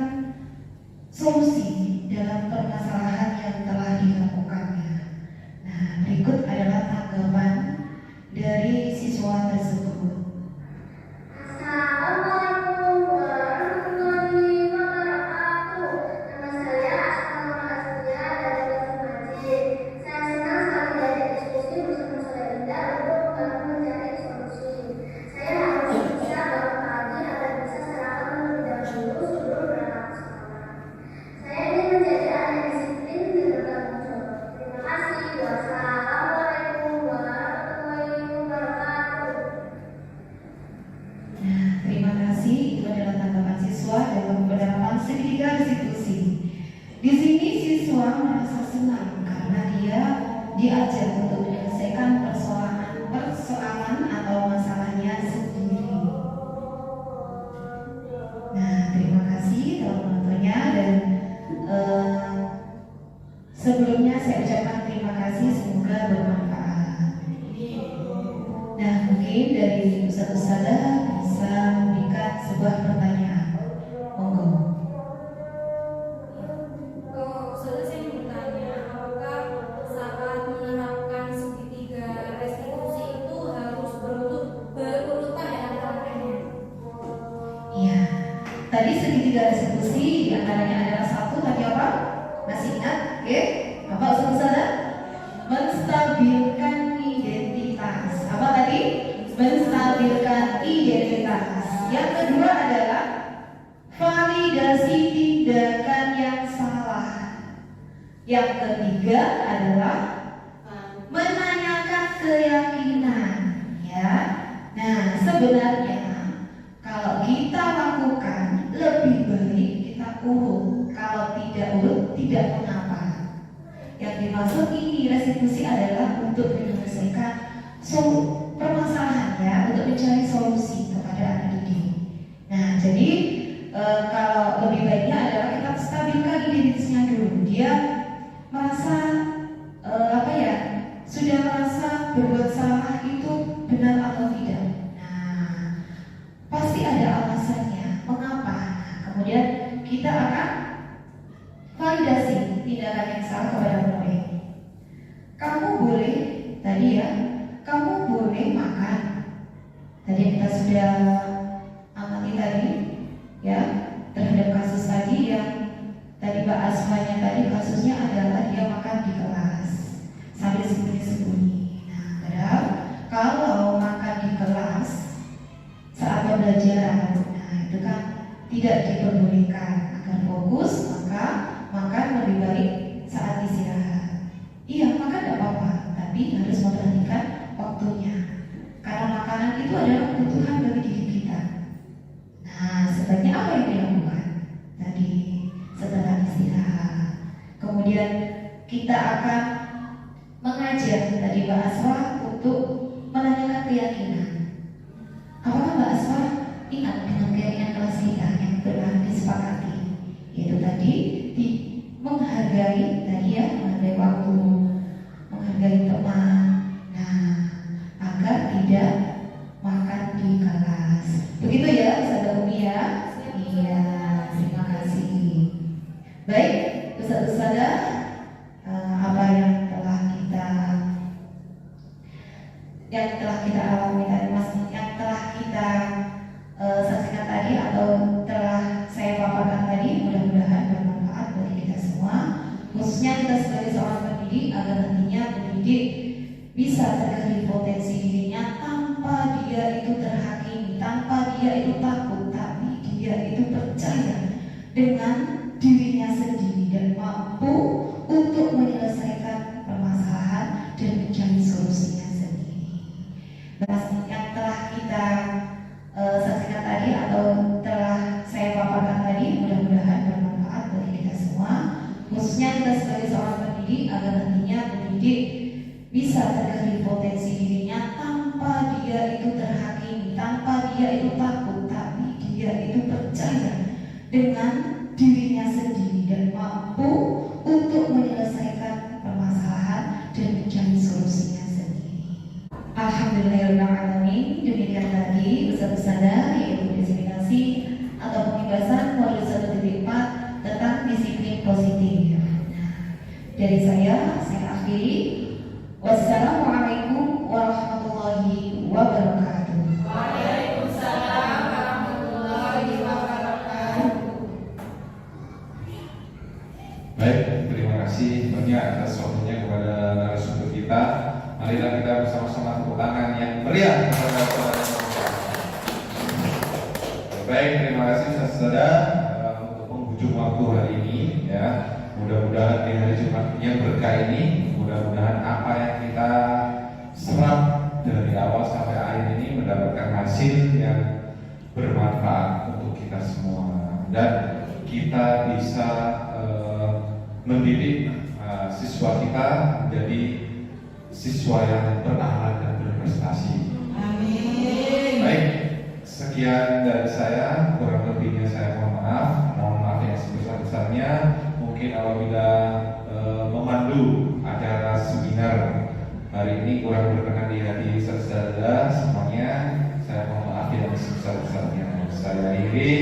Speaker 3: solusi dalam permasalahan yang telah dilakukannya. Nah, berikut adalah tanggapan dari siswa tersebut.
Speaker 6: Assalamualaikum warahmatullahi wabarakatuh. Nama saya Asma Asmia dari kelas Majid. Saya senang sekali diajak diskusi bersama saudara Indah untuk membantu mencari solusi. Saya harus bisa bangun pagi agar bisa sarapan terlebih dahulu sebelum berangkat ke sekolah. Saya ingin menjadi anak disiplin dan bertanggung jawab. Terima kasih. Wassalamualaikum warahmatullahi wabarakatuh.
Speaker 3: Nah, terima kasih. Itu adalah tanggapan siswa dalam penerapan segitiga restitusi. Di sini siswa merasa senang karena dia diajar untuk menyelesaikan persoalan atau masalahnya sendiri. Nah, terima kasih telah menontonnya dan sebelumnya saya ucapkan terima kasih, semoga bermanfaat. Nah, mungkin dari Ustaz-Ustazah bisa memberikan sebuah pertanyaan. Monggo.
Speaker 4: Saya ingin bertanya, apakah saat menerapkan segitiga restitusi itu harus berurutan ya angka-angkanya?
Speaker 3: Iya. Tadi segitiga restitusi diantaranya adalah satu tadi apa? Masih ingat? Oke. Apa Ustaz-Ustazah? Menstabilkan identitas. Apa tadi? Menstabilkan identitas. Yang kedua adalah validasi tindakan yang salah. Yang ketiga adalah menanyakan keyakinan, ya. Nah, ini restitusi adalah untuk menyelesaikan permasalahannya, untuk mencari solusi kepada anak didik. Nah, jadi kalau lebih baiknya adalah kita stabilkan identitasnya dulu. Dia merasa sudah merasa berbuat salah itu benar atau tidak. Nah, pasti ada alasannya mengapa. Nah, kemudian kita akan validasi tindakan yang salah kepada murid. Kamu boleh kamu boleh makan. Tadi kita sudah amati tadi ya, terhadap kasus tadi yang tadi Mbak Asmanya tadi kasusnya adalah dia makan di kelas sambil sembunyi-sembunyi. Nah, padahal kalau makan di kelas saat pembelajaran, nah itu kan tidak diperbolehkan. Agar fokus, maka makan lebih baik saat istirahat. Iya, makan tidak apa-apa, tapi harus memperhatikan waktunya. Karena makanan itu adalah kebutuhan bagi diri kita. Nah, sebaiknya apa yang dilakukan? Tadi setelah istirahat, kemudian kita akan mengajak tadi Mbak Aswa untuk menanyakan keyakinan. Apakah Mbak Aswa ingat dengan keyakinan kelas kita yang telah disepakati? Yaitu tadi menghargai tadi ya, menghargai waktu, menghargai teman. Nah, agar tidak makan di kelas. Begitu ya, Ustazah Umi ya? Iya, terima kasih. Baik, Ustazah, apa yang telah kita alami tadi, yang telah kita saksikan tadi atau telah saya paparkan tadi, mudah-mudahan bermanfaat bagi kita semua, khususnya kita sebagai seorang pendidik, agar nantinya pendidik bisa tergali potensi dirinya tanpa dia itu terhakimi, tanpa dia itu takut, tapi dia itu percaya dengan dirinya sendiri dan mampu untuk menyelesaikan permasalahan dan mencari solusinya sendiri. Yang telah kita saksikan tadi atau telah saya paparkan tadi, mudah-mudahan bermanfaat bagi kita semua, khususnya kita sebagai seorang pendidik, agar nantinya pendidik bisa tergali potensi dirinya tanpa dia itu terhakimi, tanpa dia itu takut, tapi dia itu percaya dengan dirinya sendiri dan mampu untuk menyelesaikan permasalahan dan mencari solusinya sendiri. Alhamdulillahirrahmanirrahim. Demikian tadi Ustazah yaitu diseminasi atau pembahasan modul 1.4 tentang disiplin positif. Nah, dari saya akhiri. Wassalamualaikum warahmatullahi wabarakatuh.
Speaker 5: Waalaikumsalam warahmatullahi wabarakatuh.
Speaker 2: Baik, terima kasih banyak atas waktunya kepada narasumber kita. Marilah kita bersama-sama tepuk tangan yang meriah kepada saudara. Baik, terima kasih saudara untuk penghujung waktu hari ini ya. Mudah-mudahan di hari Jumat yang berkah ini, mudah-mudahan apa yang kita serap dari awal sampai akhir ini mendapatkan hasil yang bermanfaat untuk kita semua, dan kita bisa mendidik siswa kita menjadi siswa yang berakhlak dan berprestasi.
Speaker 5: Amin.
Speaker 2: Baik, sekian dari saya, kurang lebihnya saya mohon maaf yang sebesar-besarnya. Mungkin apabila memandu acara seminar hari ini kurang berkenan di hati saudara semuanya, saya mohon maaf yang sebesar-besarnya. Saya akhiri,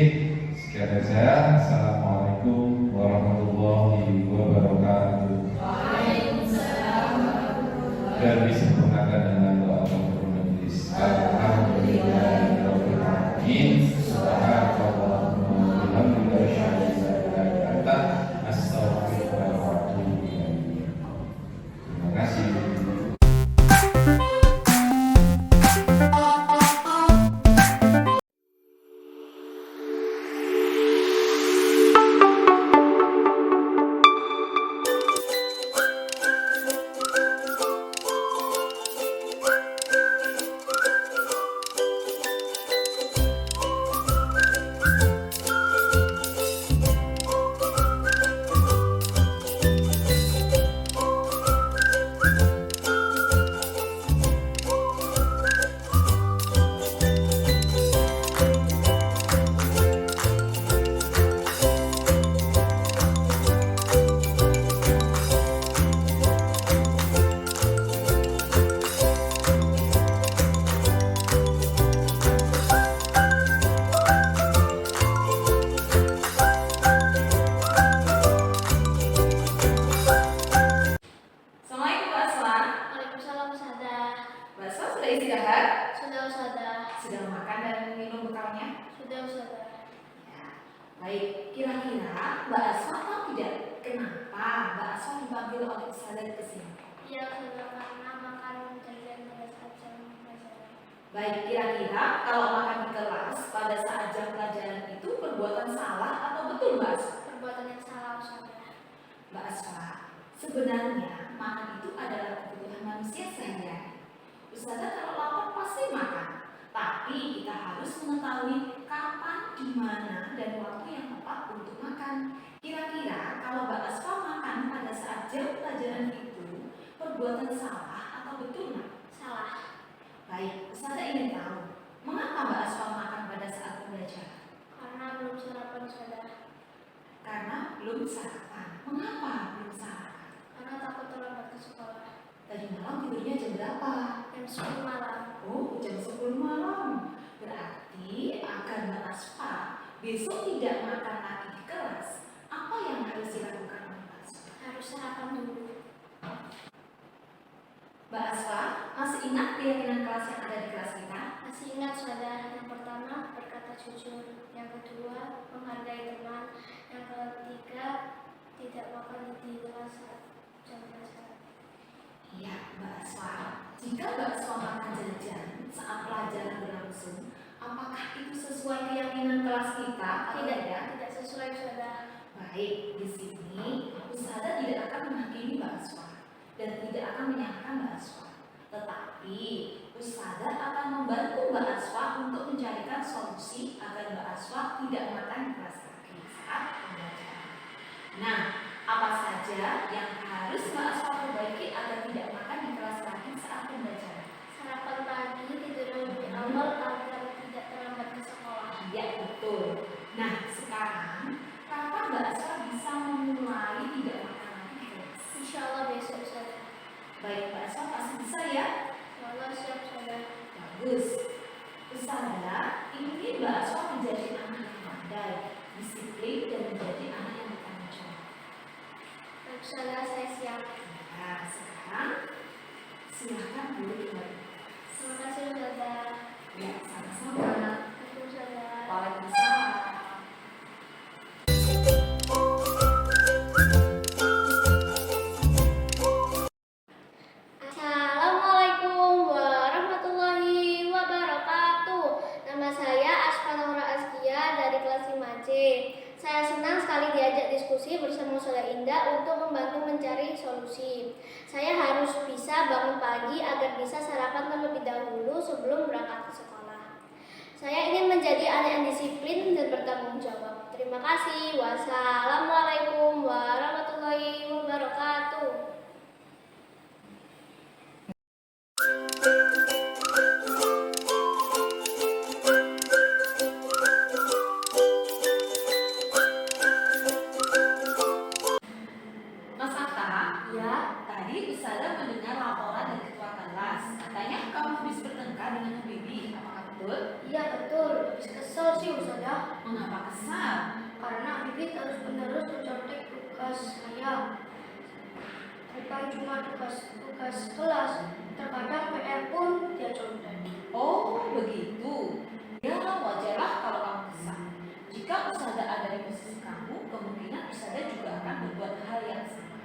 Speaker 2: sekian dari saya. Assalamualaikum warahmatullahi wabarakatuh.
Speaker 5: Waalaikumsalam warahmatullahi
Speaker 2: Dan disempurnakan dengan doa Al-Qur'an Majlis. Alhamdulillahirabbil alamin. Subhanakallahumma wa bihamdika asyhadu an la ilaha illa anta astaghfiruka wa atubu ilaik. Terima kasih.
Speaker 6: Sudah Ustazah.
Speaker 1: Sudah makan dan minum bekalnya?
Speaker 6: Sudah Ustazah.
Speaker 1: Ya. Baik, kira-kira Mbak Asfa tahu tidak kenapa Mbak Asfa dipanggil oleh Ustazah ke sini?
Speaker 6: Iya Ustazah, karena makan jajan pada saat jam pelajaran.
Speaker 1: Baik, kira-kira kalau makan di kelas pada saat jam pelajaran itu perbuatan salah atau betul Mbak Asfa?
Speaker 6: Perbuatan yang salah Ustazah.
Speaker 1: Mbak Asfa, sebenarnya makan itu adalah kebutuhan manusia sehari-hari. Ustazah kalau lapar pasti makan, tapi kita harus mengetahui kapan, di mana, dan waktu yang tepat untuk makan. Kira-kira kalau Mbak Asfa makan pada saat jam pelajaran itu perbuatan salah atau betul nggak?
Speaker 6: Salah.
Speaker 1: Baik, Ustazah ingin tahu mengapa Mbak Asfa makan pada saat pembelajaran?
Speaker 6: Karena belum sarapan Ustazah.
Speaker 1: Karena belum sarapan. Mengapa belum sarapan?
Speaker 6: Karena takut terlambat ke sekolah.
Speaker 1: Tadi malam tidurnya jam berapa?
Speaker 6: Jam 10 malam.
Speaker 1: Oh, jam 10 malam. Berarti agar Mbak Asfa besok tidak makan lagi di kelas, apa yang harus dilakukan oleh Mbak Asfa?
Speaker 6: Harus sarapan dulu.
Speaker 1: Mbak Asfa, masih ingat keyakinan kelas yang ada di kelas kita?
Speaker 6: Masih ingat Ustazah, yang pertama berkata jujur, yang kedua menghargai teman, yang ketiga tidak makan di kelas saat jam pelajaran.
Speaker 1: Iya, Mbak Asfa. Jika Mbak Asfa makan jajan saat pelajaran berlangsung, apakah itu sesuai keyakinan kelas kita atau tidak?
Speaker 6: Tidak sesuai Ustazah.
Speaker 1: Baik, di sini Ustazah tidak akan menghakimi Mbak Asfa dan tidak akan menyalahkan Mbak Asfa. Tetapi Ustazah akan membantu Mbak Asfa untuk mencarikan solusi agar Mbak Asfa tidak makan di kelas lagi saat pembelajaran. Nah, apa saja yang harus Mbak Asfa perbaiki agar tidak makan di kelas lagi saat pembelajaran?
Speaker 6: Sarapan pagi, tidur lebih awal agar tidak terlambat ke sekolah.
Speaker 1: Iya, betul. Nah, sekarang kapan Mbak Asfa bisa memulai tidak makan lagi di kelas?
Speaker 6: Insya Allah besok Ustazah.
Speaker 1: Baik, Mbak Asfa pasti bisa ya?
Speaker 6: Insya Allah siap Ustazah.
Speaker 1: Bagus. Ustazah ingin Mbak Asfa menjadi anak yang pandai, disiplin, dan menjadi anak yang bertanggung jawab.
Speaker 6: Baik Ustazah, saya siap.
Speaker 1: Nah, sekarang silahkan dulu kembali.
Speaker 6: Terima kasih Ustazah.
Speaker 1: Ya, sama-sama.
Speaker 6: Terima kasih Ustazah.
Speaker 1: Waalaikumsalam.
Speaker 6: Assalamualaikum warahmatullahi wabarakatuh. Nama saya Asfanora Askia dari kelas 5C. Saya senang sekali diajak diskusi bersama Ustazah Indah untuk membantu mencari solusi. Saya harus bisa bangun pagi agar bisa sarapan terlebih dahulu sebelum berangkat ke sekolah. Saya ingin menjadi anak yang disiplin dan bertanggung jawab. Terima kasih. Wassalamualaikum warahmatullahi wabarakatuh.
Speaker 1: Mas Atta,
Speaker 6: Ya,
Speaker 1: tadi Ustazah mendengar laporan dari ketua kelas. Katanya kamu habis bertengkar dengan Bibi. Apakah betul?
Speaker 6: iya betul. Habis kesel sih Ustazah.
Speaker 1: Mengapa kesal?
Speaker 6: Karena Bibi terus-menerus mencontek tugas saya. Bukan cuma tugas kelas, terkadang PR pun dia contek.
Speaker 1: Oh, begitu. Ya, wajarlah kalau kamu kesal. Jika Ustazah ada di posisi kamu, kemungkinan Ustazah juga akan berbuat hal yang sama.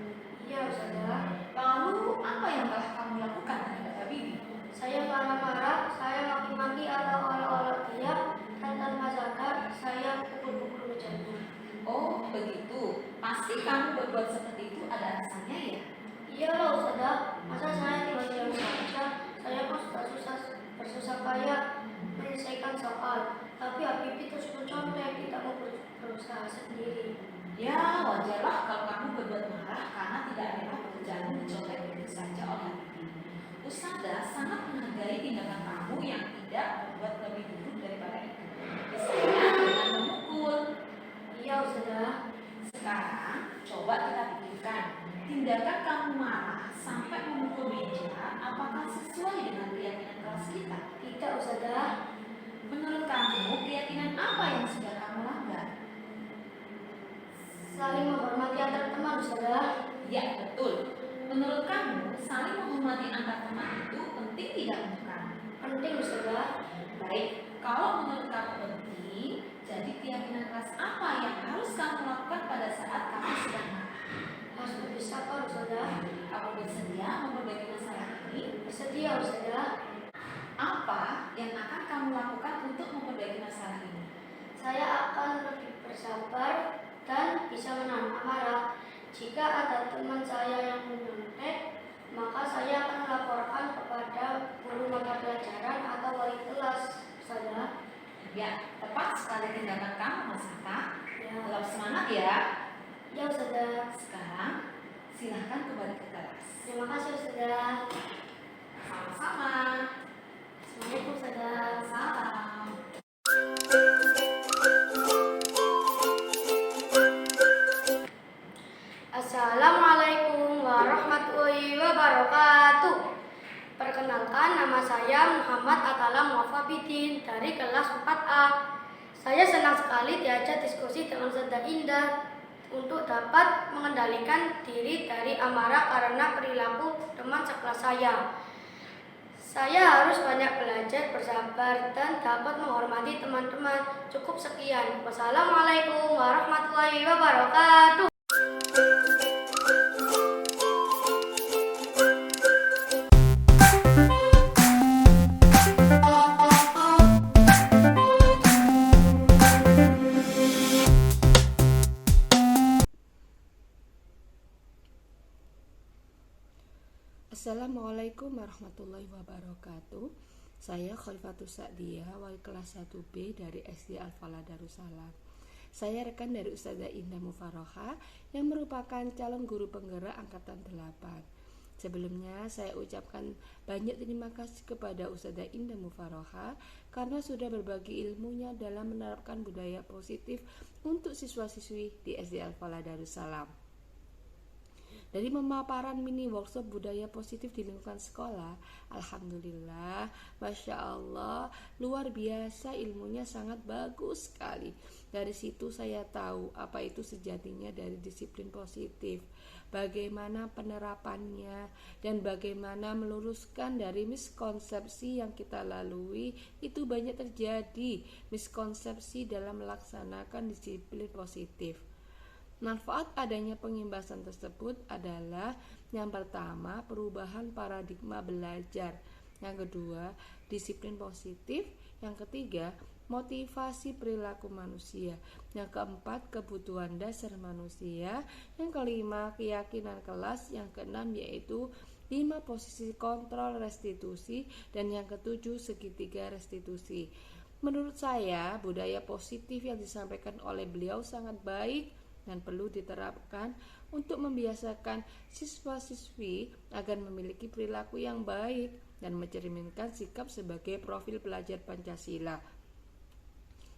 Speaker 6: Iya Ustazah.
Speaker 1: Lalu, apa yang telah kamu lakukan terhadap Bibi?
Speaker 6: Saya marah-marah, saya maki-maki atau olok-olok dia, dan tanpa sadar saya pukul-pukul wajahnya.
Speaker 1: Oh, begitu. Pasti kamu berbuat seperti itu ada alasannya ya?
Speaker 6: Iya loh Ustazah, masa saya tiba-tiba saja, saya pun sudah bersusah payah menyelesaikan soal. Tapi Habibie terus mencontek, tidak mau berusaha sendiri.
Speaker 1: Ya, wajarlah kalau kamu berbuat marah karena tidak rela pekerjaan dicontek begitu saja oleh Bibi. Ustazah sangat menghargai tindakan kamu yang tidak membuat lebih buruk daripada itu. Misalnya dengan memukul.
Speaker 6: Iya Ustazah.
Speaker 1: Sekarang coba kita pikirkan, tindakan kamu marah sampai memukul meja, apakah sesuai dengan keyakinan kelas kita?
Speaker 6: Tidak Ustazah.
Speaker 1: Menurut kamu, keyakinan apa yang sudah kamu langgar?
Speaker 6: Saling menghormati antar teman Ustazah.
Speaker 1: Ya, betul. Menurut kamu, saling menghormati antar teman itu penting tidak untuk kamu?
Speaker 6: Penting Ustazah.
Speaker 7: lakukan untuk memperbaiki masalah ini?
Speaker 6: Saya akan lebih bersabar dan bisa menahan amarah. Jika ada teman saya yang menyontek, maka saya akan melaporkan kepada guru mata pelajaran atau wali kelas. Saya
Speaker 7: Ya, tepat sekali tindakan kamu, Mas Saka.
Speaker 6: ya,
Speaker 7: Tetap semangat ya.
Speaker 6: ya Ustazah.
Speaker 7: Sekarang silahkan kembali ke kelas.
Speaker 6: Terima kasih Ustazah.
Speaker 7: Sama-sama.
Speaker 6: Assalamualaikum Ustazah.
Speaker 7: Salam.
Speaker 6: Assalamualaikum warahmatullahi wabarakatuh. Perkenalkan, nama saya Muhammad Atala Muafabidin dari kelas 4A. Saya senang sekali diajak diskusi dengan Ustazah Indah untuk dapat mengendalikan diri dari amarah karena perilaku teman sekelas saya. Saya harus banyak belajar, bersabar, dan dapat menghormati teman-teman. Cukup sekian. Wassalamualaikum warahmatullahi wabarakatuh.
Speaker 8: Assalamualaikum warahmatullahi wabarakatuh. Saya Khalifatus Sa'diyah, wali kelas 1B dari SD Al-Falah Darussalam. Saya rekan dari Ustazah Indah Mufaroha yang merupakan calon guru penggerak angkatan 8. Sebelumnya saya ucapkan banyak terima kasih kepada Ustazah Indah Mufaroha karena sudah berbagi ilmunya dalam menerapkan budaya positif untuk siswa-siswi di SD Al-Falah Darussalam. Dari pemaparan mini workshop budaya positif di lingkungan sekolah, alhamdulillah, masya Allah, luar biasa, ilmunya sangat bagus sekali. Dari situ saya tahu apa itu sejatinya dari disiplin positif, bagaimana penerapannya, dan bagaimana meluruskan dari miskonsepsi yang kita lalui. Itu banyak terjadi miskonsepsi dalam melaksanakan disiplin positif. Manfaat adanya pengimbasan tersebut adalah yang pertama, perubahan paradigma belajar. Yang kedua, disiplin positif. Yang ketiga, motivasi perilaku manusia. Yang keempat, kebutuhan dasar manusia. Yang kelima, keyakinan kelas. Yang keenam yaitu 5 posisi kontrol restitusi. Dan yang ketujuh, segitiga restitusi. Menurut saya, budaya positif yang disampaikan oleh beliau sangat baik dan perlu diterapkan untuk membiasakan siswa-siswi agar memiliki perilaku yang baik dan mencerminkan sikap sebagai profil pelajar Pancasila.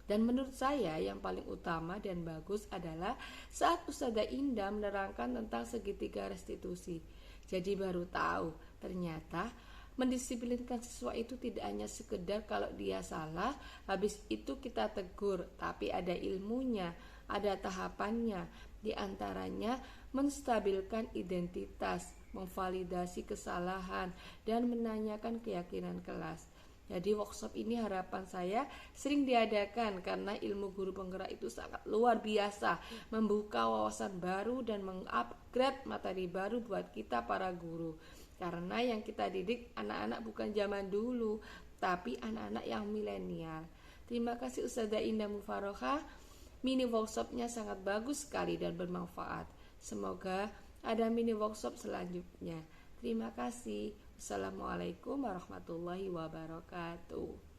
Speaker 8: Dan menurut saya yang paling utama dan bagus adalah saat Ustazah Indah menerangkan tentang segitiga restitusi. Jadi baru tahu ternyata mendisiplinkan siswa itu tidak hanya sekedar kalau dia salah habis itu kita tegur, tapi ada ilmunya, ada tahapannya, diantaranya menstabilkan identitas, memvalidasi kesalahan, dan menanyakan keyakinan kelas. Jadi workshop ini harapan saya sering diadakan karena ilmu guru penggerak itu sangat luar biasa, membuka wawasan baru dan mengupgrade materi baru buat kita para guru. Karena yang kita didik anak-anak bukan zaman dulu, tapi anak-anak yang milenial. Terima kasih Ustazah Indah Mufaroha. Mini workshopnya sangat bagus sekali dan bermanfaat. Semoga ada mini workshop selanjutnya. Terima kasih. Assalamualaikum warahmatullahi wabarakatuh.